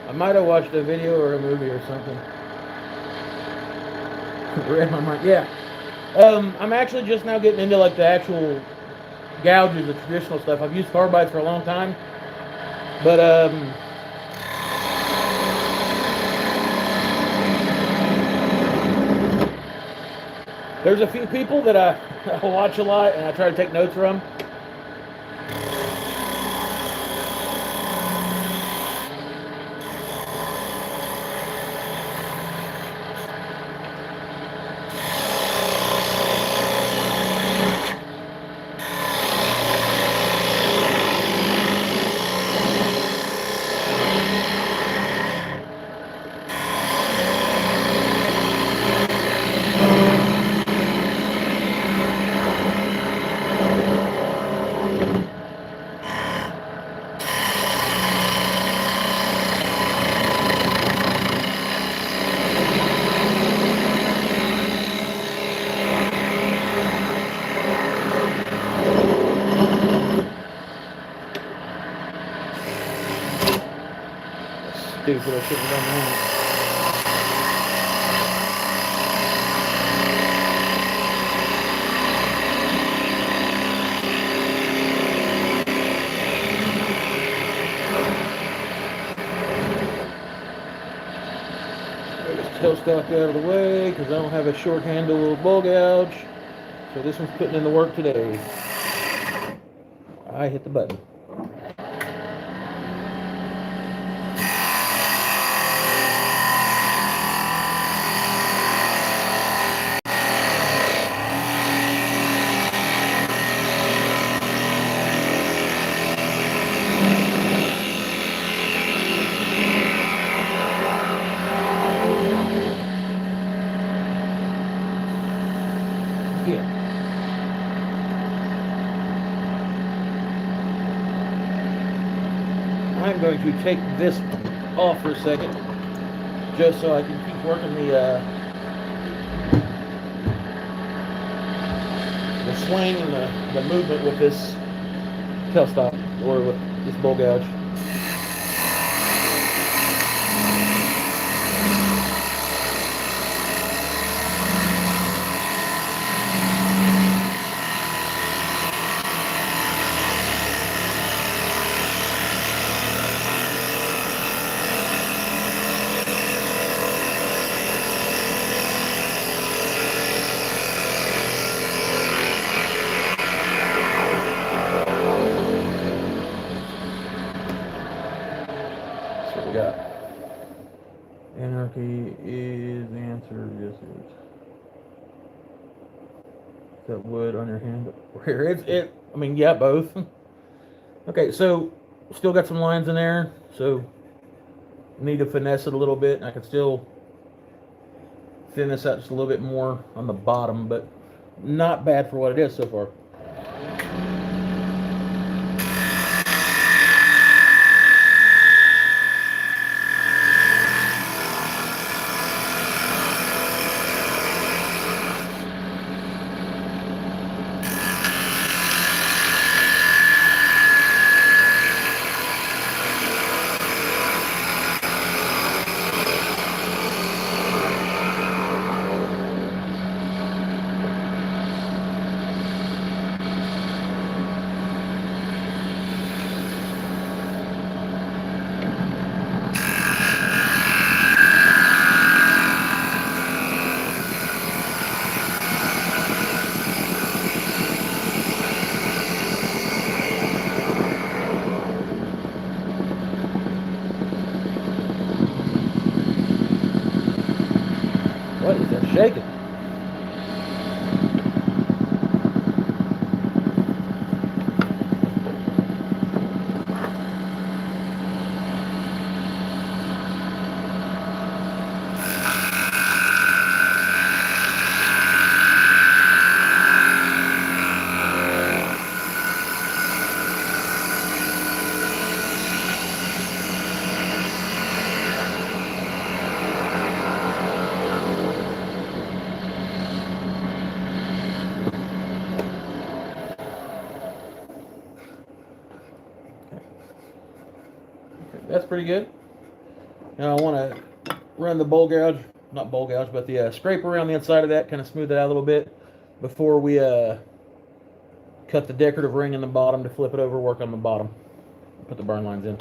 I might have watched a video or a movie or something. Read my mind. Yeah. I'm actually just now getting into like the actual gouges, the traditional stuff. I've used carbides for a long time, but there's a few people that I watch a lot and I try to take notes from. stupid. I shouldn't have done that. Get this tailstock out of the way because I don't have a short handle bowl gouge. So this one's putting in the work today. I hit the button. Yeah. I'm going to take this off for a second, just so I can keep working the swing and the movement with this tailstock or with this bowl gouge. So we got anarchy is the answer. Yes, it is. Is that wood on your hand? Here, I mean, yeah, both. Okay, so still got some lines in there, so need to finesse it a little bit. I can still thin this out just a little bit more on the bottom, but not bad for what it is so far. What is that shaking? That's pretty good. Now I want to run the bowl gouge, not bowl gouge, but the scraper around the inside of that, kind of smooth it out a little bit before we cut the decorative ring in the bottom to flip it over, work on the bottom, put the burn lines in.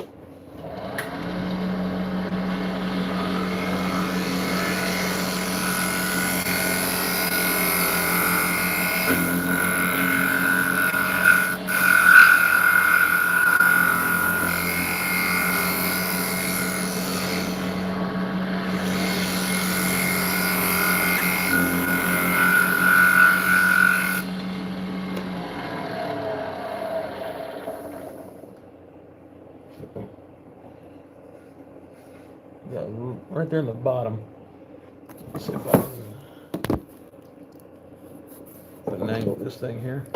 Yeah, right there in the bottom. Let's see if I can put an angle with this thing here.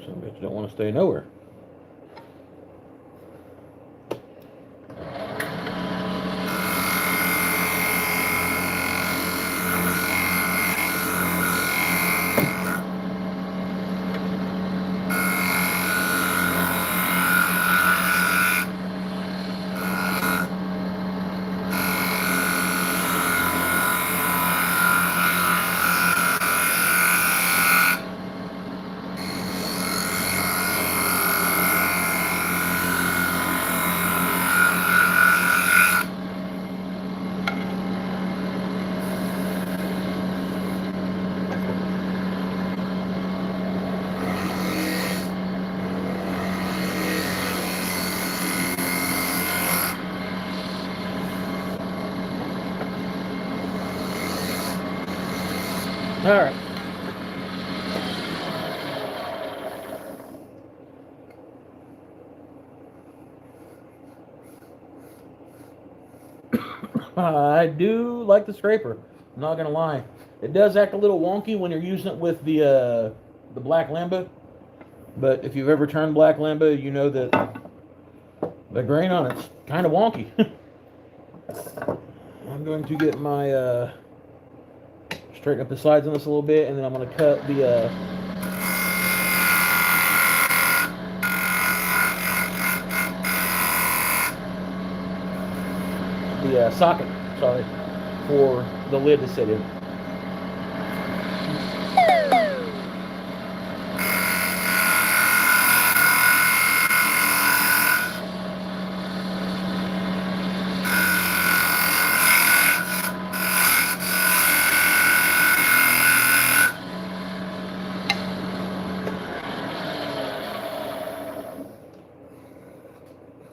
Some bitch don't want to stay nowhere. All right. I do like the scraper. I'm not gonna lie. It does act a little wonky when you're using it with the black limbo. But if you've ever turned black limbo, you know that the grain on it's kind of wonky. I'm going to get my straighten up the sides on this a little bit, and then I'm going to cut the socket, sorry, for the lid to sit in.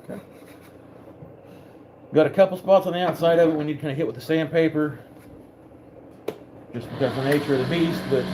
Okay. Got a couple spots on the outside of it we need to kind of hit with the sandpaper, just because of the nature of the beast, but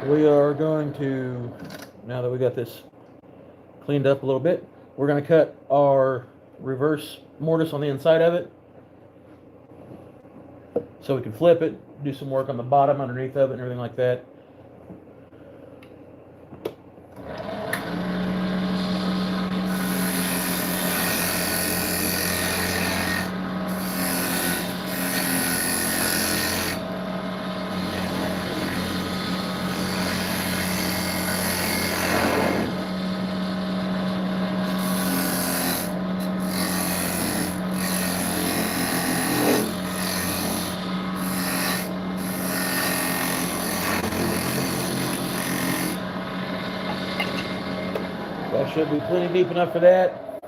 we are going to, now that we got this cleaned up a little bit, we're going to cut our reverse mortise on the inside of it so we can flip it, do some work on the bottom underneath of it and everything like that. That should be plenty deep enough for that.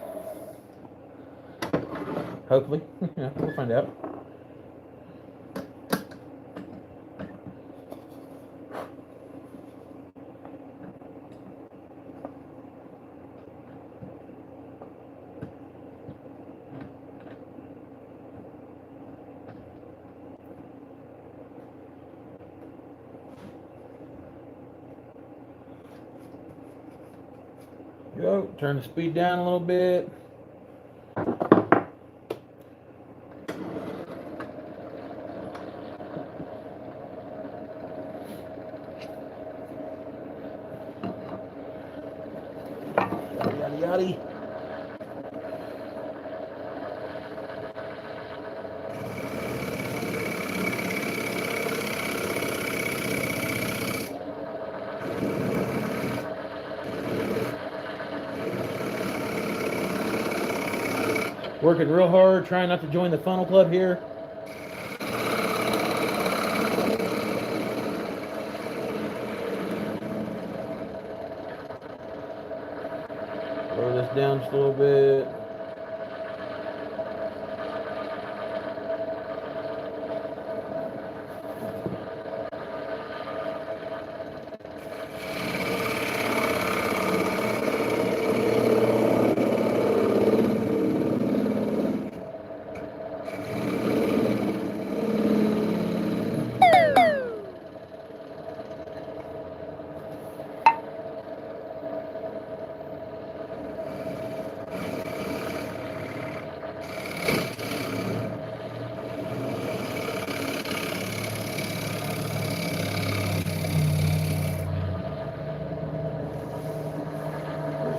Hopefully. Yeah, we'll find out. Go. Turn the speed down a little bit. Yada yada. Working real hard, trying not to join the funnel club here. Lower this down just a little bit.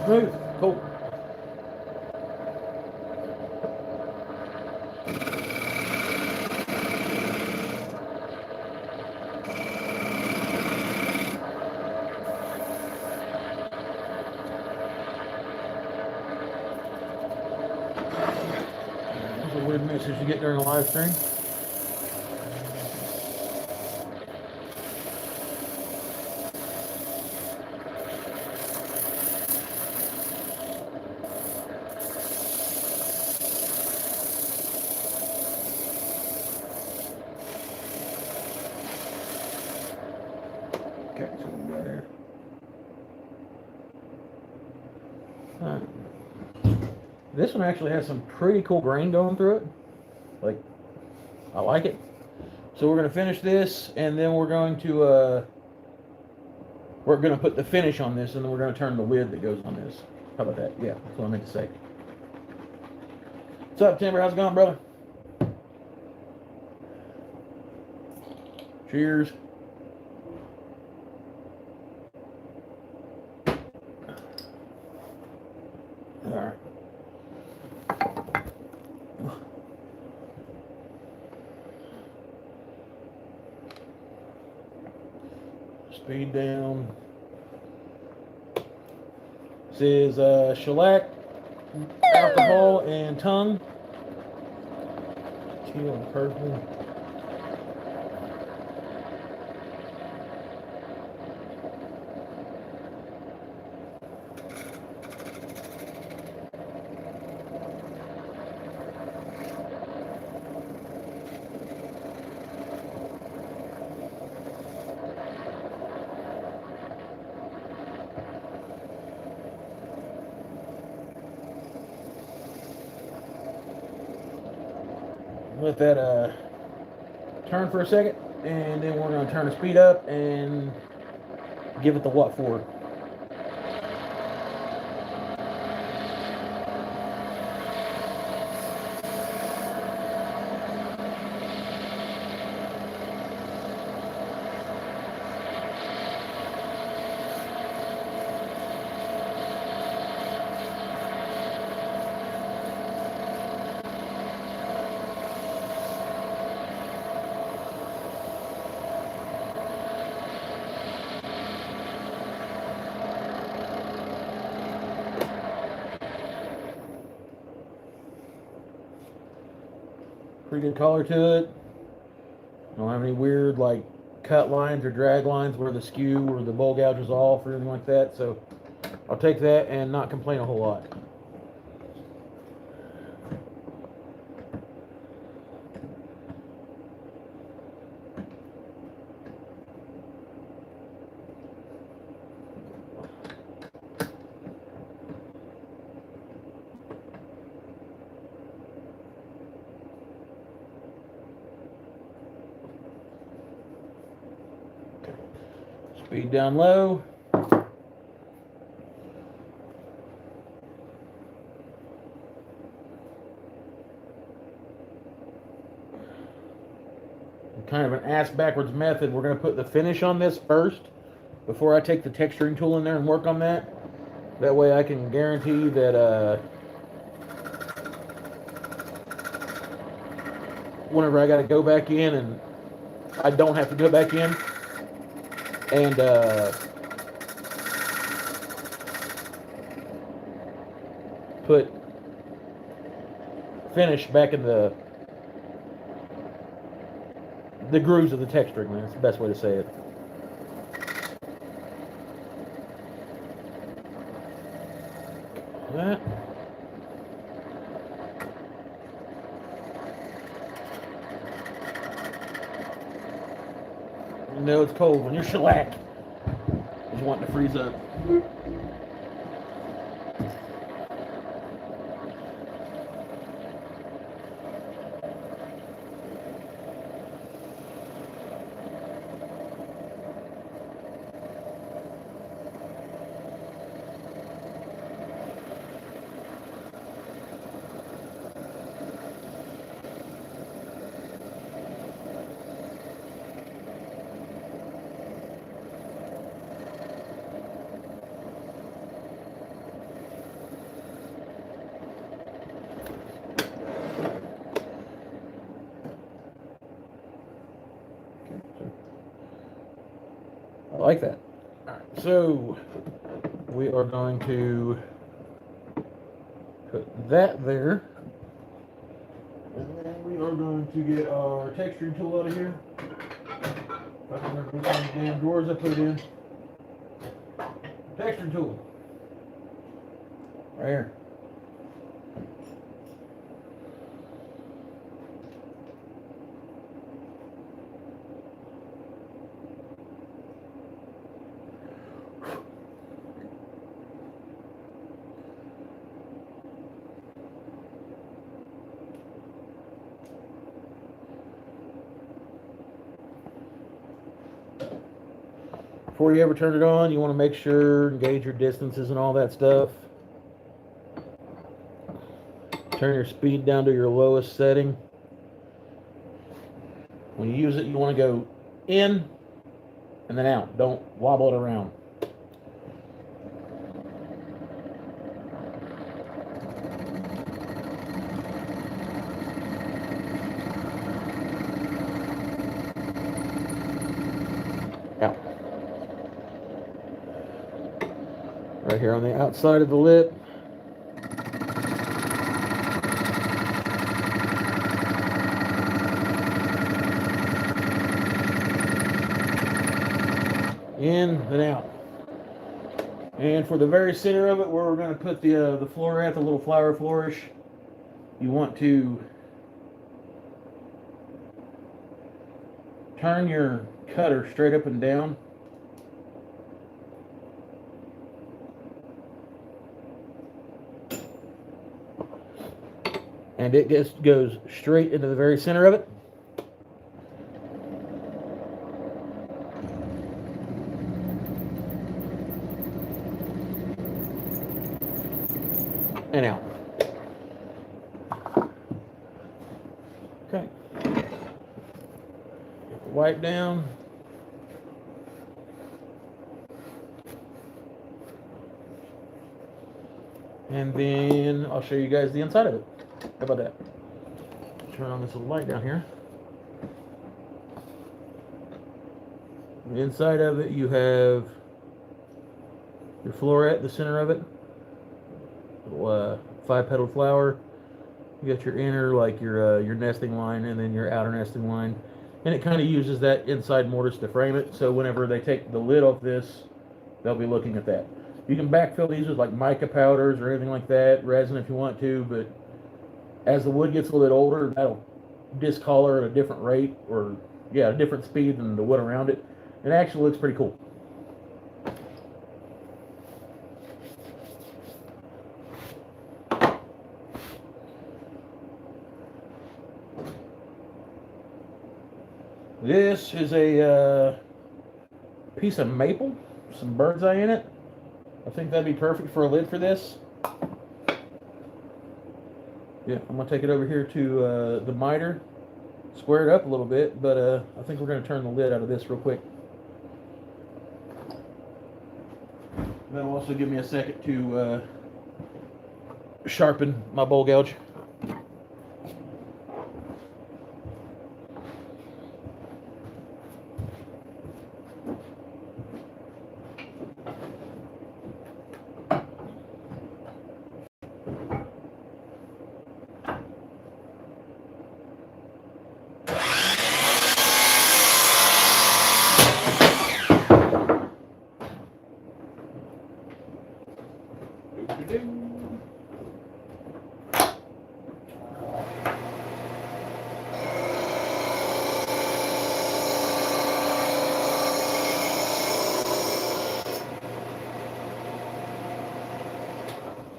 Smooth. Cool. That's a weird message you get during a live stream. right there. Alright. This one actually has some pretty cool grain going through it. Like, I like it. So we're going to finish this, and then we're going to put the finish on this, and then we're going to turn the lid that goes on this. How about that? Yeah, that's what I meant to say. What's up, Timber? How's it going, brother? Cheers. All right. Speed down. This is shellac, alcohol, and tongue. Teal and purple. Let that turn for a second, and then we're going to turn the speed up and give it the what for. Pretty good color to it. Don't have any weird like cut lines or drag lines where the skew or the bowl gouge is off or anything like that. So I'll take that and not complain a whole lot. Speed down low. Kind of an ass backwards method. We're going to put the finish on this first before I take the texturing tool in there and work on that. That way I can guarantee that whenever I got to go back in, and I don't have to go back in and put finish back in the grooves of the texturing, man. That's the best way to say it. That. You know it's cold when you're shellac. Just wanting to freeze up. I like that. All right, so we are going to put that there. And then we are going to get our texturing tool out of here. If I can remember which one of the damn drawers I put it in. Texturing tool. Right here. before you ever turn it on, you want to make sure, gauge your distances and all that stuff. Turn your speed down to your lowest setting. When you use it, you want to go in and then out. Don't wobble it around. Out. Right here on the outside of the lip. In and out. And for the very center of it, where we're going to put the floret, the little flower flourish, you want to turn your cutter straight up and down. And it just goes straight into the very center of it. And out. Okay. Wipe down. And then I'll show you guys the inside of it. How about that? Turn on this little light down here. The inside of it, you have your floret, the center of it. 5-petaled flower. You got your inner, like your nesting line, and then your outer nesting line, and it kind of uses that inside mortise to frame it. So whenever they take the lid off this, they'll be looking at that. You can backfill these with like mica powders or anything like that, resin if you want to, but as the wood gets a little bit older, that'll discolor at a different rate, or a different speed than the wood around it. It actually looks pretty cool. This is a piece of maple, some bird's eye in it. I think that'd be perfect for a lid for this. Yeah, I'm gonna take it over here to the miter, square it up a little bit, but I think we're gonna turn the lid out of this real quick. That'll also give me a second to sharpen my bowl gouge.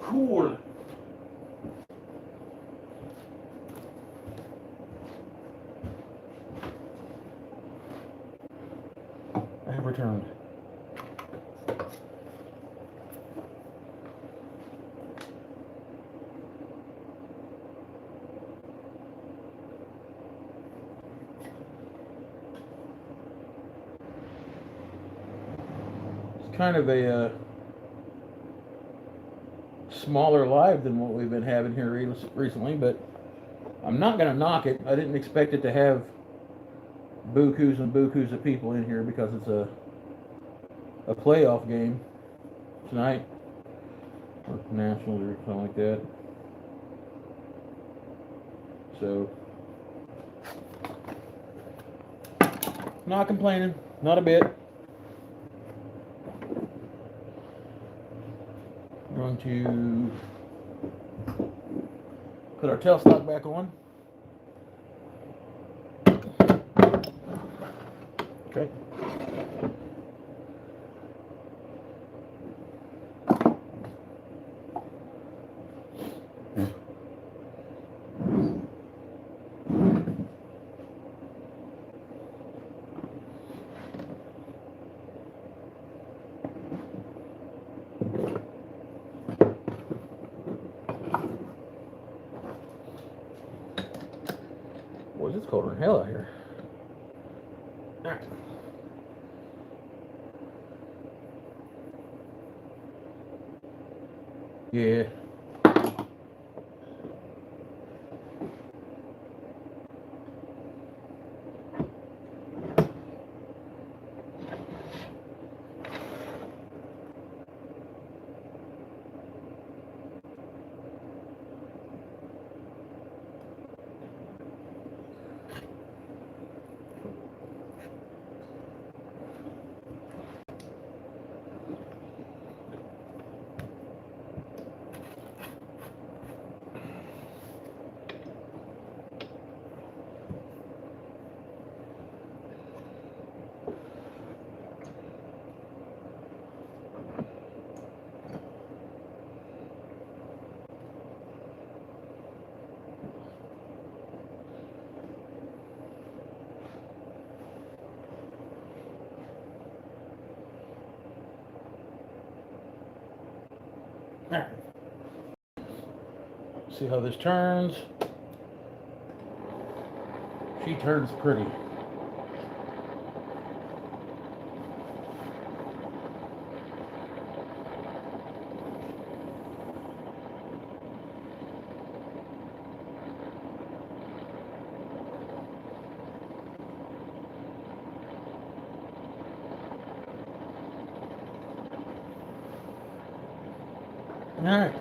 Cool. I have returned. It's kind of a smaller live than what we've been having here recently, but I'm not going to knock it. I didn't expect it to have bukus and bukus of people in here because it's a playoff game tonight, or nationals or something like that. So, not complaining, not a bit. I'm going to put our tailstock back on. Okay. Boys, it's colder than hell out here. All right. Yeah. All right. See how this turns? She turns pretty. All right.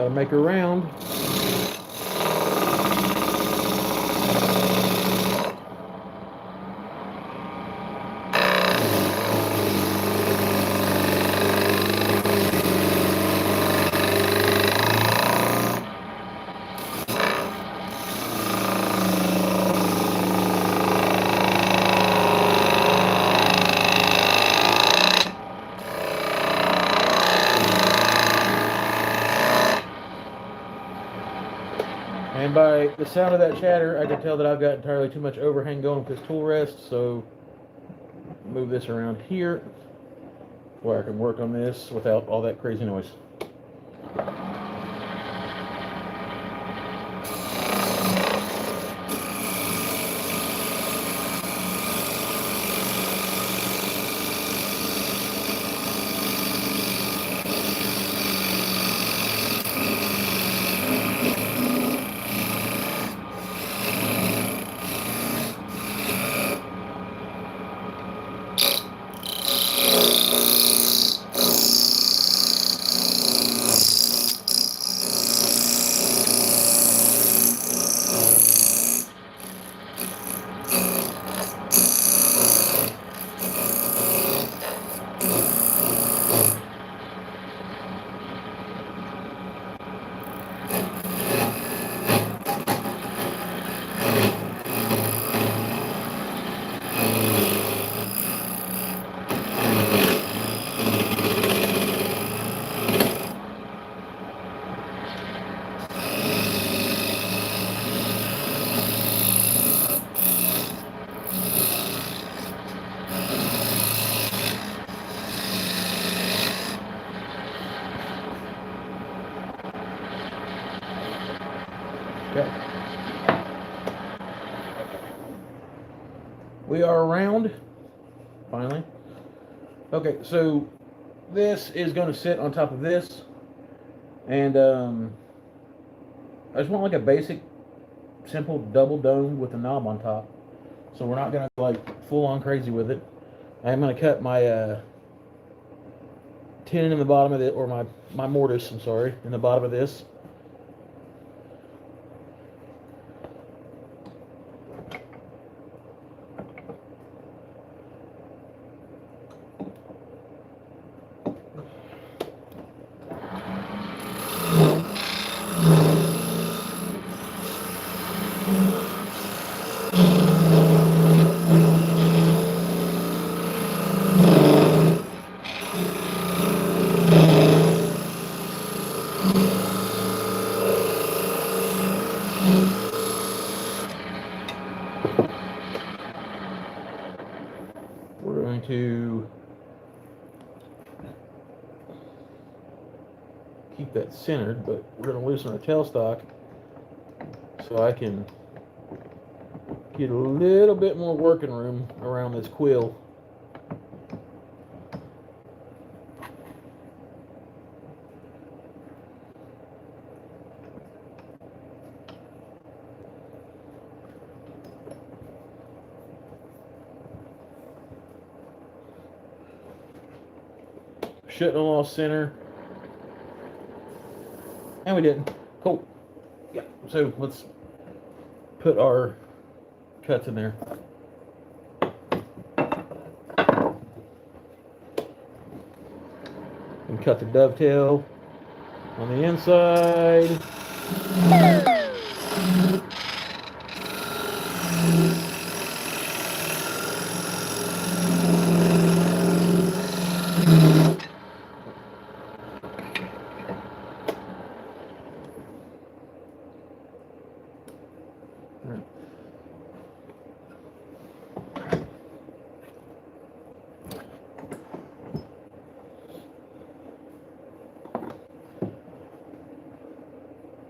Got to make her round. And by the sound of that chatter, I can tell that I've got entirely too much overhang going with this tool rest, so move this around here where I can work on this without all that crazy noise. Okay. We are around, finally. Okay, so this is going to sit on top of this, and I just want like a basic, simple double dome with a knob on top. So we're not going to go like full on crazy with it. I'm going to cut my tin in the bottom of it, or my mortise, I'm sorry, in the bottom of this. We're going to keep that centered, but we're going to loosen our tailstock so I can get a little bit more working room around this quill. Shouldn't have lost center. And we didn't. Cool. Yeah, so let's put our cuts in there. And cut the dovetail on the inside.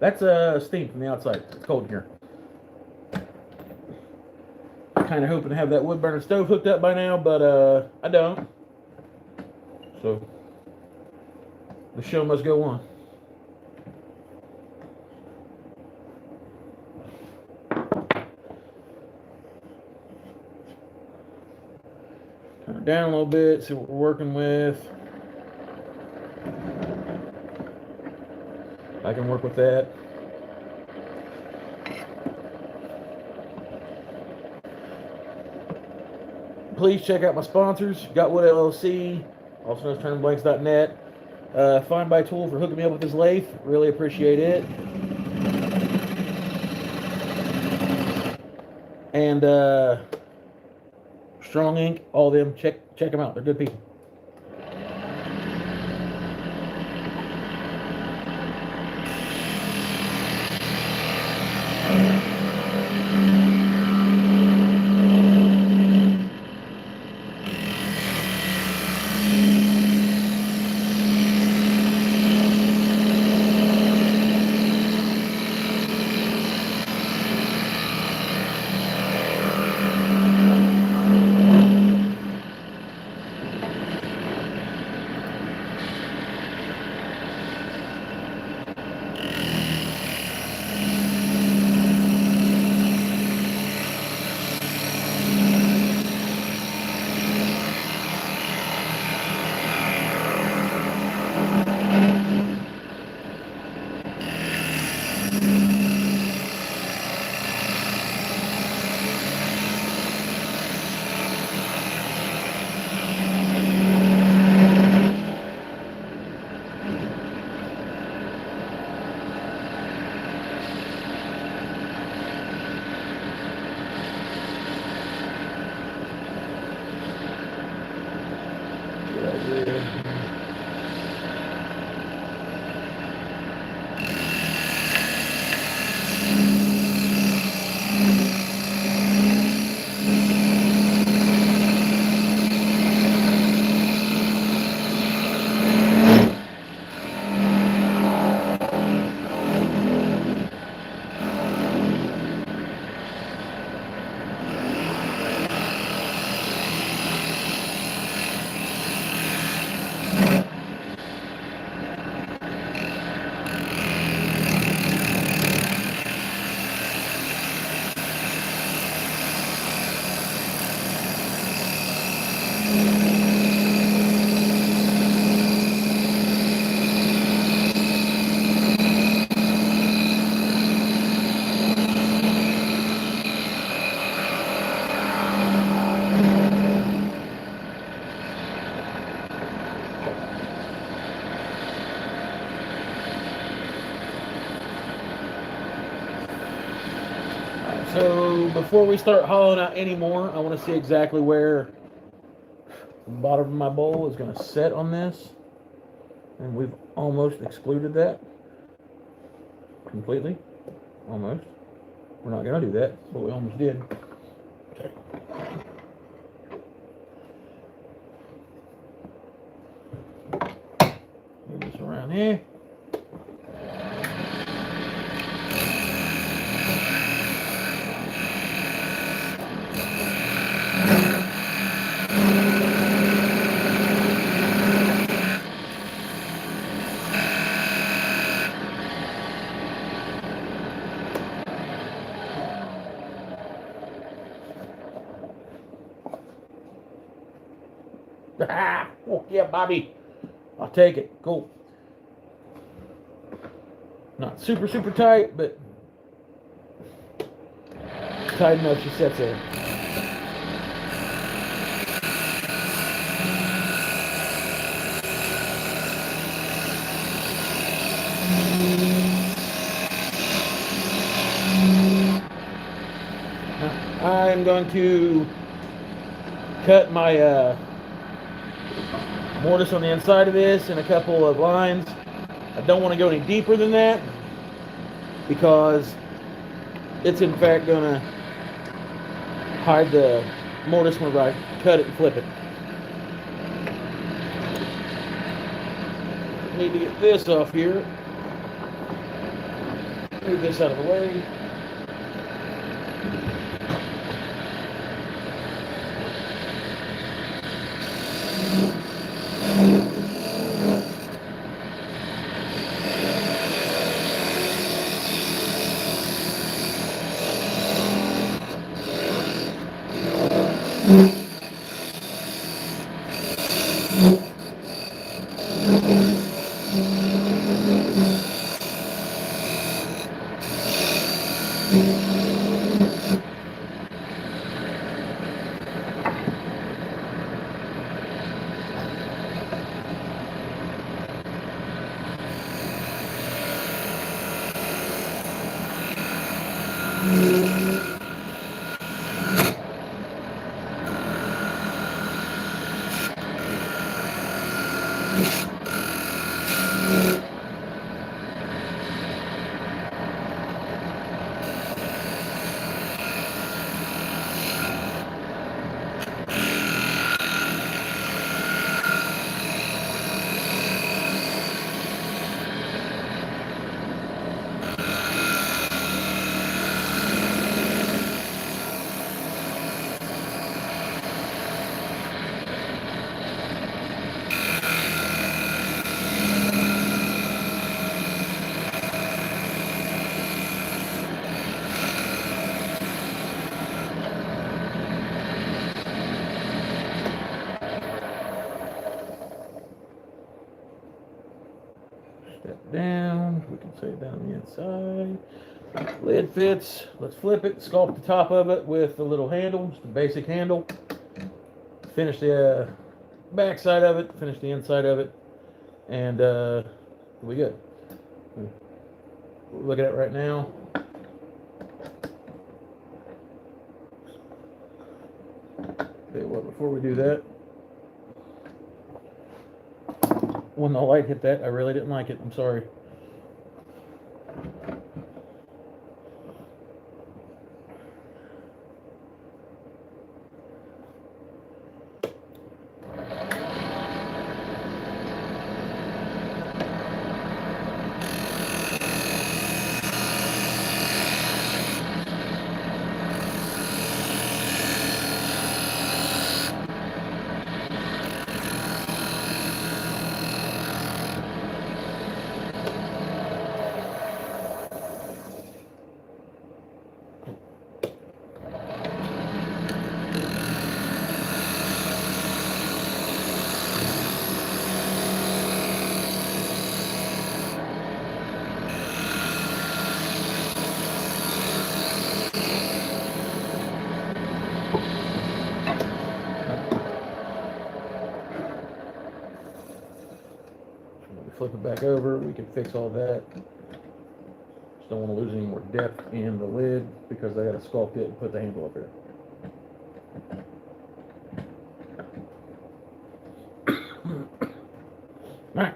That's steam from the outside. It's cold in here. Kind of hoping to have that wood burner stove hooked up by now, but I don't. So the show must go on. Turn it down a little bit, see what we're working with. I can work with that. Please check out my sponsors, Gotwood LLC, also known as turnblanks.net. Fine by Tool for hooking me up with this lathe. Really appreciate it. And Strong Ink, all of them, check them out. They're good people. So before we start hollowing out anymore, I want to see exactly where the bottom of my bowl is going to set on this. And we've almost excluded that completely. Almost. We're not going to do that, but we almost did. Okay. Move this around here. Oh, yeah, Bobby. I'll take it. Cool. Not super, super tight, but tight enough she sets there. Now, I'm going to cut my mortise on the inside of this in a couple of lines. I don't want to go any deeper than that because it's in fact going to hide the mortise whenever I cut it and flip it. Need to get this off here. Move this out of the way. down. We can set it down on the inside. Lid fits. Let's flip it, sculpt the top of it with the little handle, just a basic handle. Finish the back side of it, finish the inside of it, and we good. Look at it right now. Okay, well, before we do that, when the light hit that, I really didn't like it. I'm sorry. Flip it back over, we can fix all that. Just don't want to lose any more depth in the lid because I got to sculpt it and put the handle up here. All right.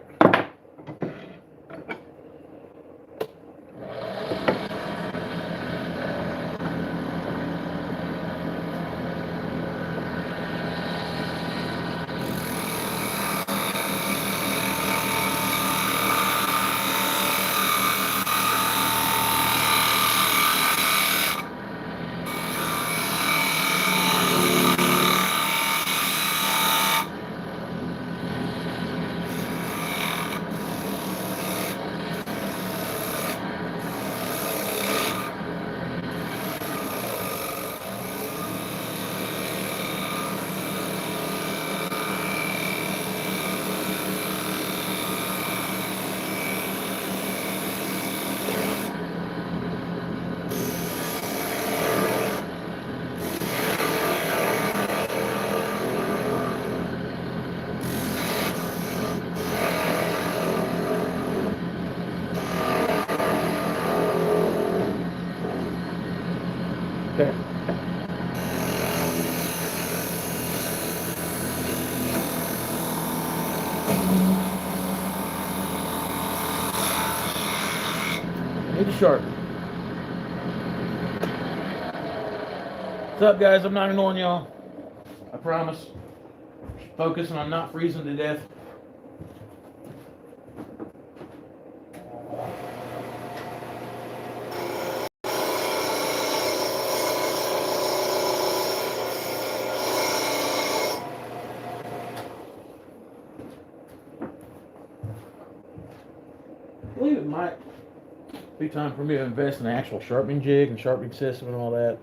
Okay. Need to sharpen. What's up, guys? I'm not ignoring y'all. I promise. Just focusing on not freezing to death. I believe it might be time for me to invest in an actual sharpening jig and sharpening system and all that.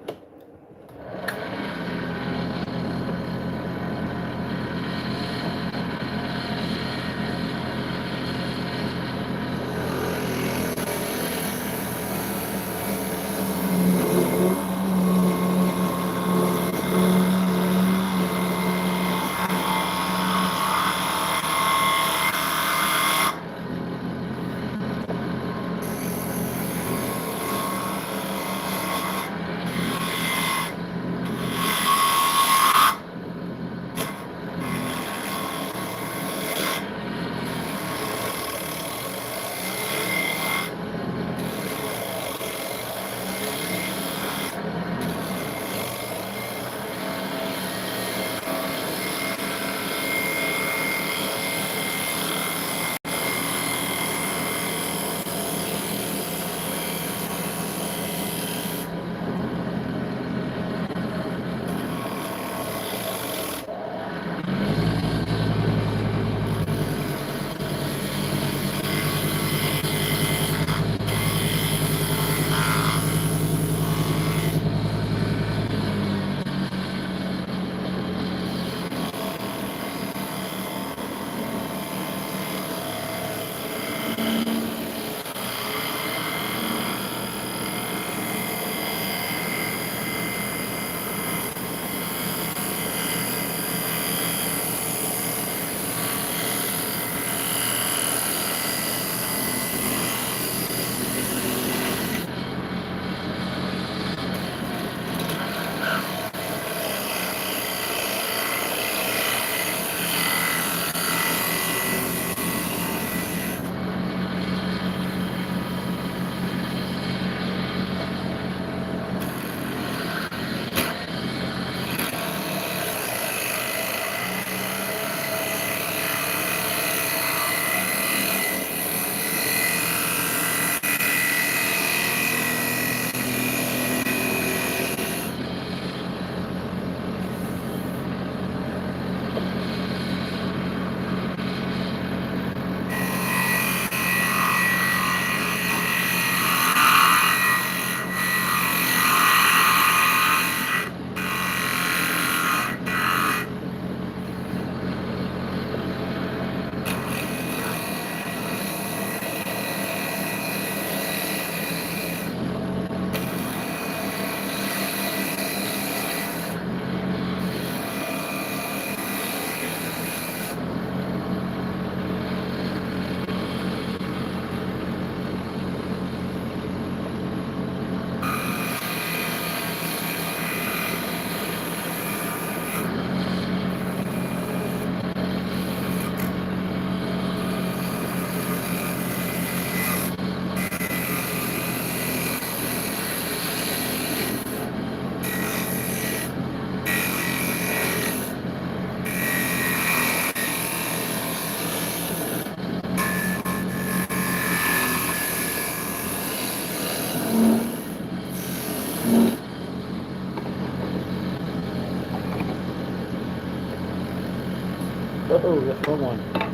Oh, that's the wrong one.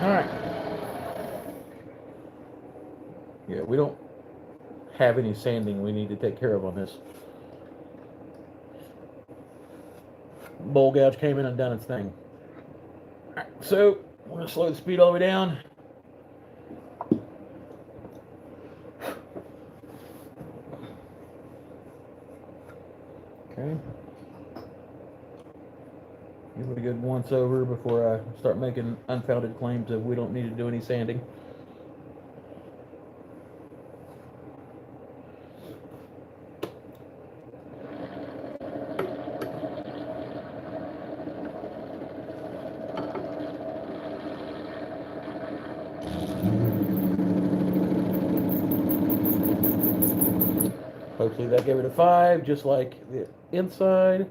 All right. Yeah, we don't have any sanding we need to take care of on this. Bowl gouge came in and done its thing. All right, so we're gonna slow the speed all the way down. Okay. Give it a good once over before I start making unfounded claims of we don't need to do any sanding. Hopefully that gave it a 5, just like the inside.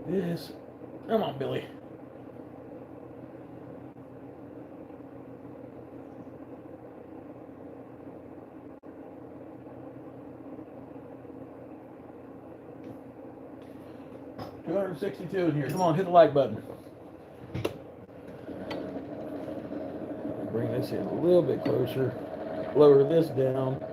This, come on, Billy. $262 in here. Come on, hit the like button. Bring this in a little bit closer. Lower this down.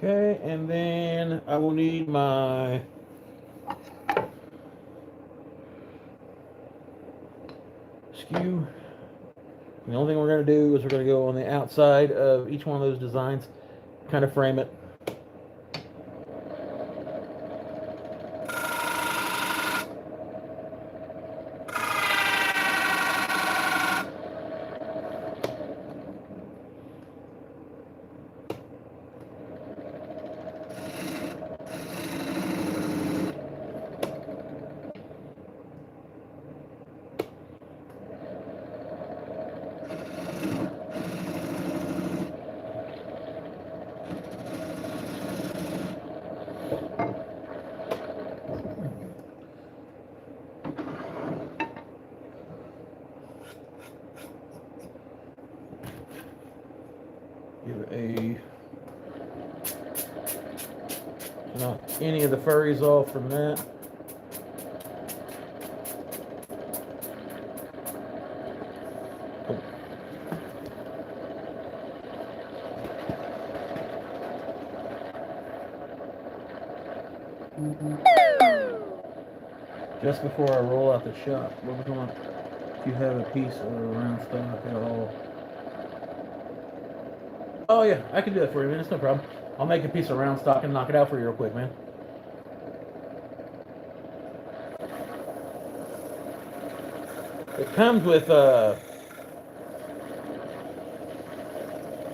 Okay, and then I will need my skew. The only thing we're going to do is we're going to go on the outside of each one of those designs, kind of frame it. Give knock any of the furries off from that. Just before I roll out the shop, we're going to, if you have a piece of round stock at all. Oh yeah, I can do that for you, man. It's no problem. I'll make a piece of round stock and knock it out for you real quick, man. It comes with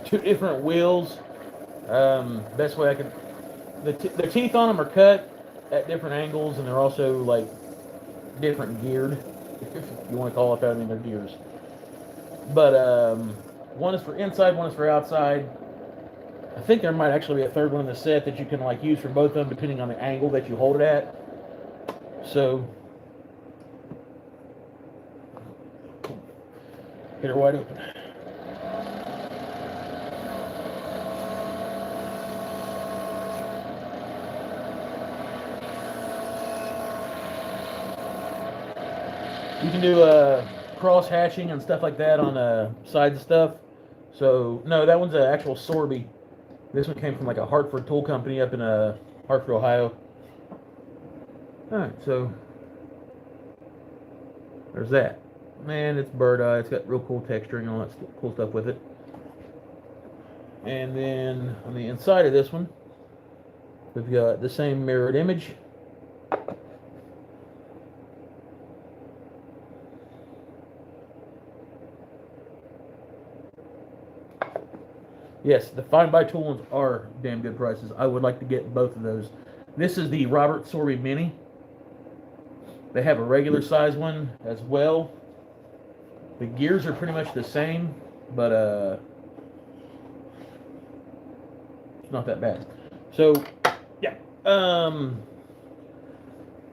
2 different wheels. Best way I could, the teeth on them are cut at different angles, and they're also like different geared, if you want to call it that. I mean, they're gears. But one is for inside, one is for outside. I think there might actually be a third one in the set that you can like use for both of them depending on the angle that you hold it at. So get her wide open. You can do cross hatching and stuff like that on side stuff. So no, that one's an actual Sorby. This one came from like a Hartford tool company up in Hartford, Ohio. All right, so there's that. Man, it's bird eye. It's got real cool texturing and all that cool stuff with it. And then on the inside of this one, we've got the same mirrored image. Yes, the Find Buy tool ones are damn good prices. I would like to get both of those. This is the Robert Sorby Mini. They have a regular size one as well. The gears are pretty much the same, but it's not that bad. So, yeah.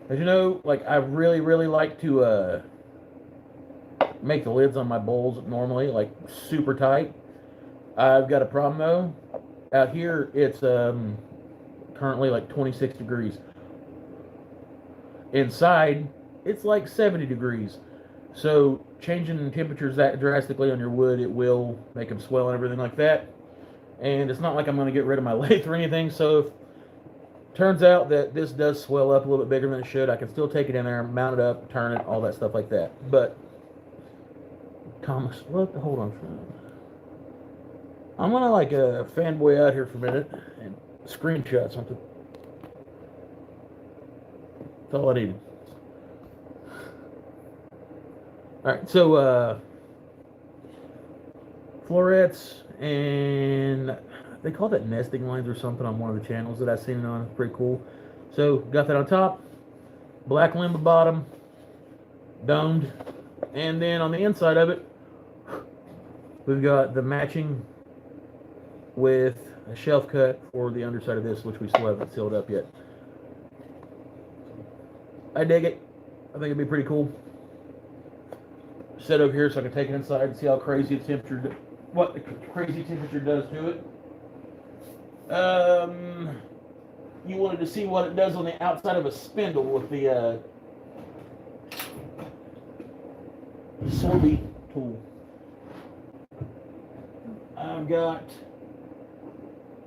As you know, like I really like to make the lids on my bowls normally, like super tight. I've got a problem though. Out here, it's currently like 26 degrees. Inside, it's like 70 degrees. So changing temperatures that drastically on your wood, it will make them swell and everything like that. And it's not like I'm going to get rid of my lathe or anything. So if it turns out that this does swell up a little bit bigger than it should, I can still take it in there, mount it up, turn it, all that stuff like that. But Thomas, what? Hold on. I'm gonna like fanboy out here for a minute and screenshot something. That's all I needed. Alright, so florets, and they call that nesting lines or something on one of the channels that I've seen it on. It's pretty cool. So got that on top, black limbo bottom, domed, and then on the inside of it, we've got the matching with a shelf cut for the underside of this, which we still haven't sealed up yet. I dig it. I think it'd be pretty cool. Set over here so I can take it inside and see how crazy the temperature, what the crazy temperature does to it. You wanted to see what it does on the outside of a spindle with the Sorby tool. I've got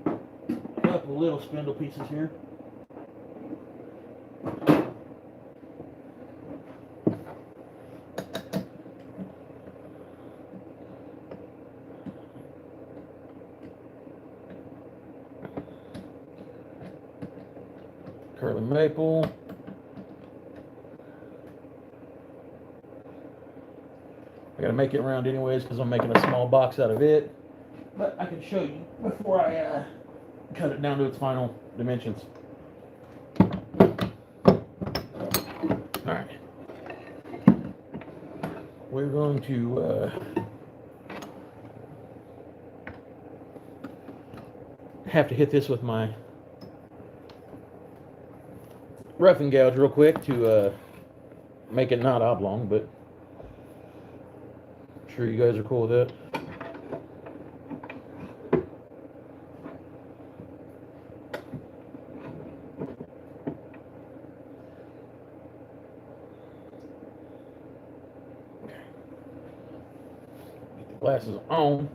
a couple little spindle pieces here. Curly maple. I gotta make it round anyways because I'm making a small box out of it. But I can show you before I cut it down to its final dimensions. Alright. We're going to have to hit this with my roughing gouge real quick to make it not oblong, but I'm sure you guys are cool with that. Get the glasses on.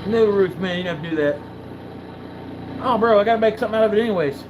No, Ruth, man, you don't have to do that. Oh, bro, I gotta make something out of it anyways.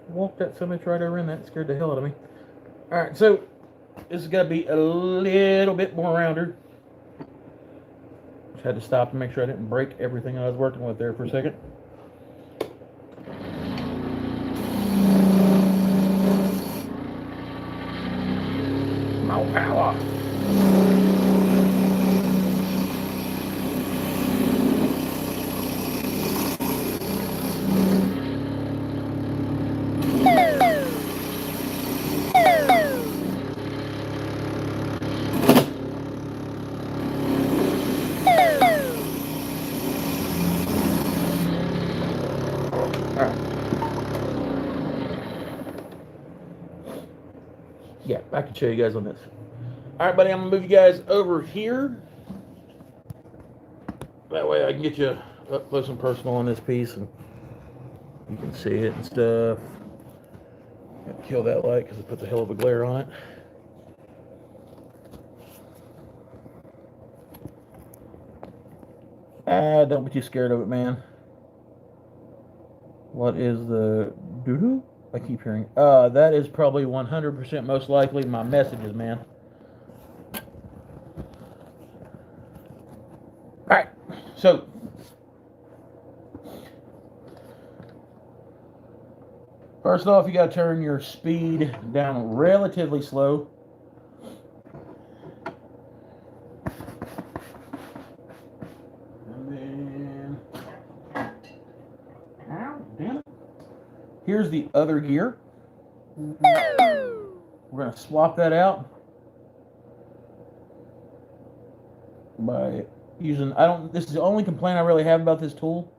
walked that so much right over in that. Scared the hell out of me. Alright, so this has got to be a little bit more rounder. Just had to stop and make sure I didn't break everything I was working with there for a second. More power. Yeah, I can show you guys on this. All right, buddy, I'm gonna move you guys over here. That way I can get you up close and personal on this piece, and you can see it and stuff. Kill that light because it puts a hell of a glare on it. Don't be too scared of it, man. What is the doo-doo? I keep hearing. That is probably 100% most likely my messages, man. Alright, so first off, you got to turn your speed down relatively slow. And then, ow, damn it. Here's the other gear. We're going to swap that out by using, this is the only complaint I really have about this tool,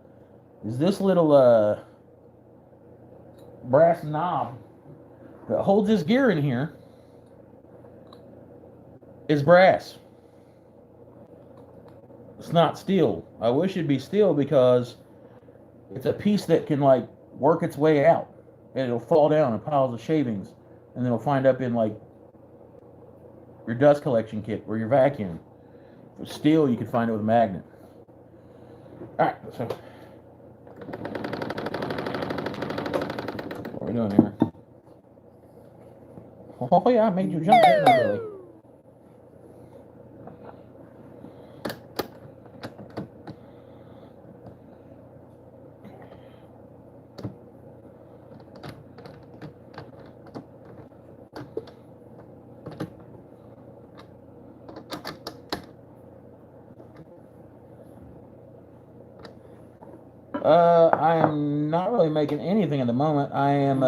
is this little brass knob that holds this gear in here is brass. It's not steel. I wish it'd be steel because it's a piece that can like work its way out, and it'll fall down in piles of shavings, and then it'll find up in like your dust collection kit or your vacuum. With steel, you can find it with a magnet. Alright, so what are we doing here? Oh yeah, I made you jump, didn't I, Billy? I am not really making anything at the moment. I am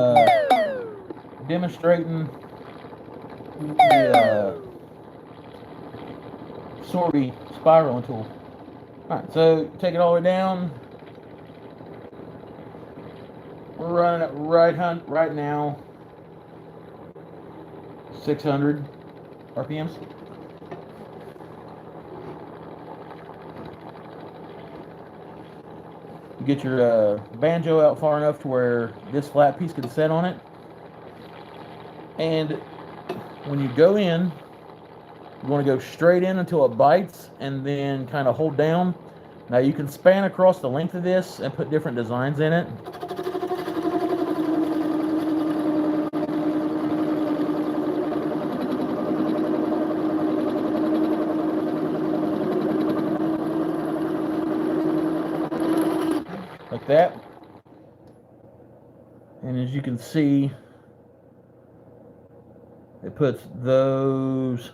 demonstrating the sortie spiraling tool. Alright, so take it all the way down. We're running it right now 600 RPMs. You get your banjo out far enough to where this flat piece can set on it. And when you go in, you want to go straight in until it bites and then kind of hold down. Now you can span across the length of this and put different designs in it. Like that. And as you can see, it puts those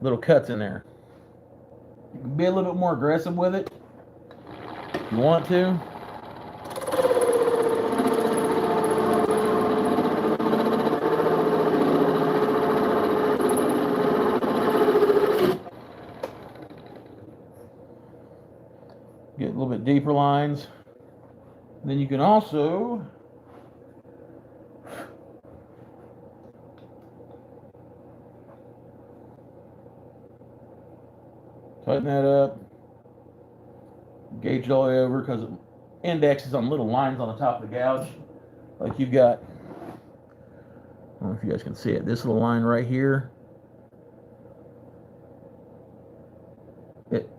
little cuts in there. You can be a little bit more aggressive with it if you want to. Get a little bit deeper lines. Then you can also tighten that up, gauge it all the way over because it indexes on little lines on the top of the gouge. Like you've got, I don't know if you guys can see it, this little line right here. It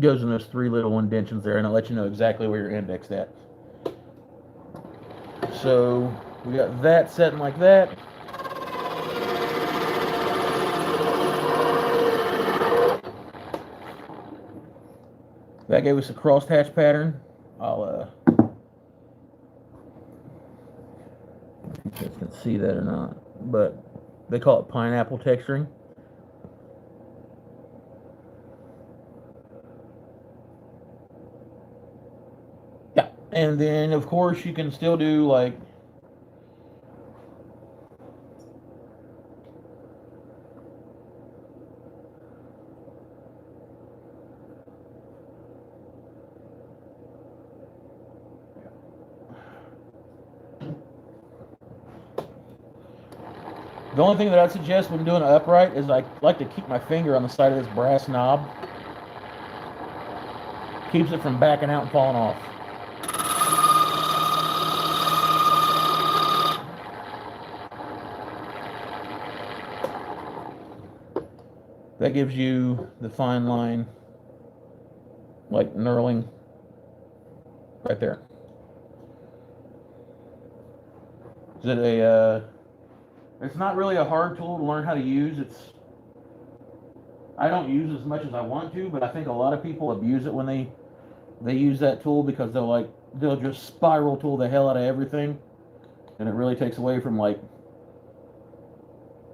goes in those three little indentions there, and I'll let you know exactly where you're indexed at. So we got that setting like that. That gave us a crosshatch pattern. I'll if you guys can see that or not, but they call it pineapple texturing. Yeah, and then of course you can still do like the only thing that I'd suggest when doing it upright is I like to keep my finger on the side of this brass knob. Keeps it from backing out and falling off. That gives you the fine line, like knurling, right there. Is it a? It's not really a hard tool to learn how to use. I don't use as much as I want to, but I think a lot of people abuse it when they use that tool because they'll just spiral tool the hell out of everything, and it really takes away from like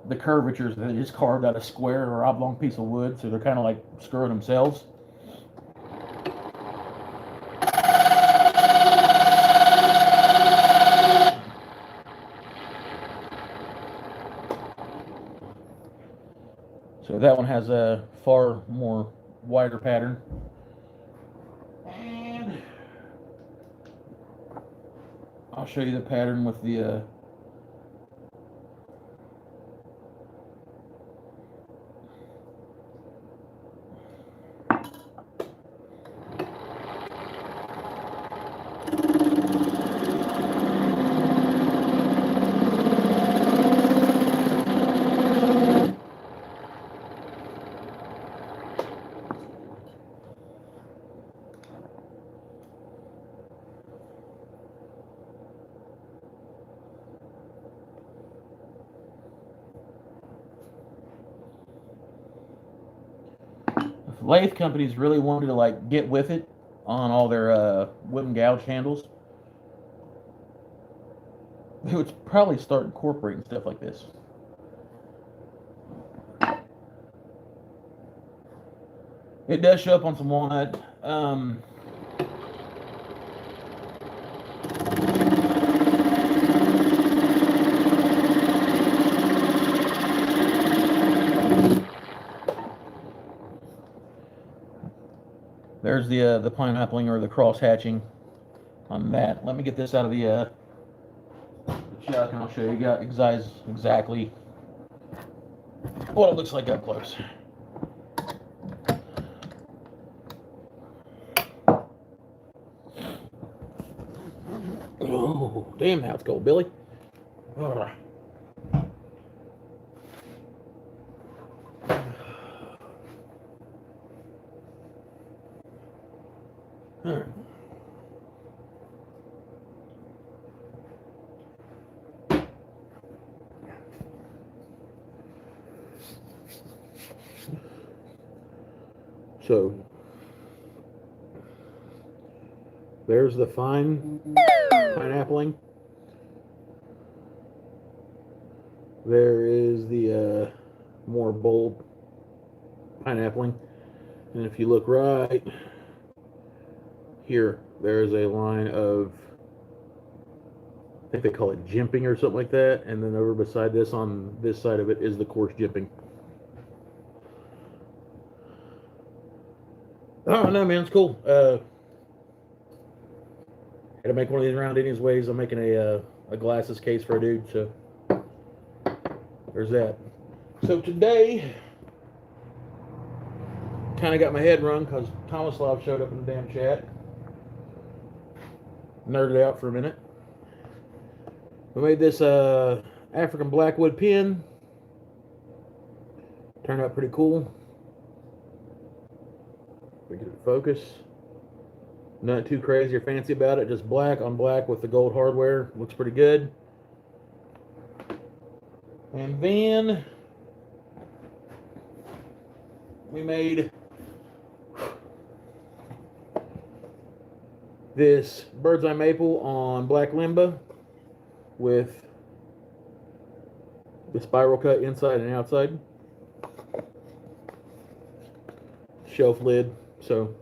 the curvatures that they just carved out a square or oblong piece of wood, so they're kind of like screwing themselves. So that one has a far more wider pattern. And I'll show you the pattern with the lathe companies really wanted to like get with it on all their wooden gouge handles. They would probably start incorporating stuff like this. It does show up on some walnut. There's the pineappling or the cross hatching on that. Let me get this out of the chuck and I'll show you guys exactly what it looks like up close. Oh, damn, how it's cold, Billy. Ugh. All right. So there's the fine pineappling. There is the more bold pineappling. And if you look right here, there's a line of, I think they call it jimping or something like that. And then over beside this, on this side of it, is the coarse jimping. Oh no, man, it's cool. Had to make one of these round Indians ways. I'm making a glasses case for a dude, so there's that. So today, kind of got my head run because Tomislav showed up in the damn chat. Nerded out for a minute. We made this African blackwood pin. Turned out pretty cool. We get it focus. Not too crazy or fancy about it. Just black on black with the gold hardware. Looks pretty good. And then we made this bird's eye maple on black limbo with the spiral cut inside and outside. Shelf lid. So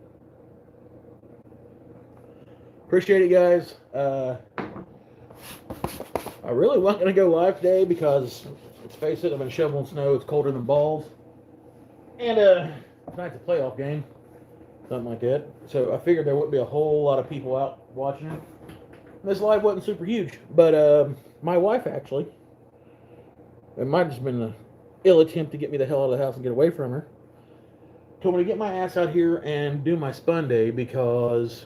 appreciate it, guys. I really wasn't going to go live today because, let's face it, I've been shoveling snow. It's colder than balls. And tonight's a playoff game. Something like that. So I figured there wouldn't be a whole lot of people out watching it. This live wasn't super huge. But my wife actually, it might have just been an ill attempt to get me the hell out of the house and get away from her, told me to get my ass out here and do my spunday because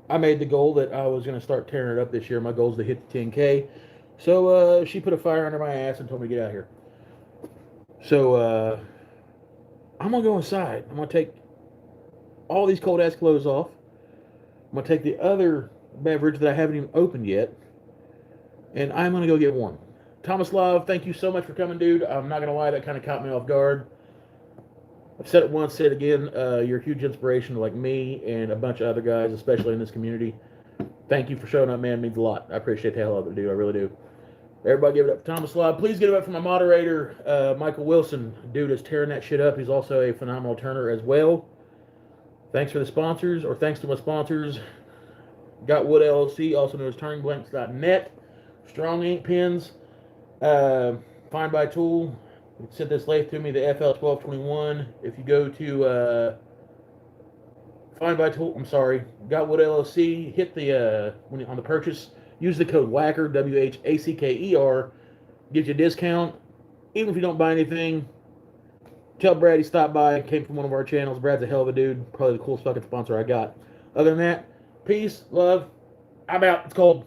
I made the goal that I was going to start tearing it up this year. My goal is to hit the 10K. So she put a fire under my ass and told me to get out of here. So I'm going to go inside. I'm going to take all these cold ass clothes off. I'm going to take the other beverage that I haven't even opened yet. And I'm going to go get warm. Thomas Love, thank you so much for coming, dude. I'm not going to lie, that kind of caught me off guard. I've said it once, said it again. You're a huge inspiration to like me and a bunch of other guys, especially in this community. Thank you for showing up, man. It means a lot. I appreciate the hell out of it, dude. I really do. Everybody give it up for Thomas Love. Please give it up for my moderator, Michael Wilson. Dude is tearing that shit up. He's also a phenomenal turner as well. Thanks for the sponsors, or thanks to my sponsors. Got Wood LLC, also known as turningblanks.net. Strong ink pens. Find by Tool. Sent this lathe to me, the FL1221. If you go to Find by Tool, I'm sorry, Got Wood LLC, hit the on the purchase, use the code WHACKER, WHACKER, gives you a discount. Even if you don't buy anything, tell Brad he stopped by, came from one of our channels. Brad's a hell of a dude, probably the coolest fucking sponsor I got. Other than that, peace, love, I'm out. It's cold.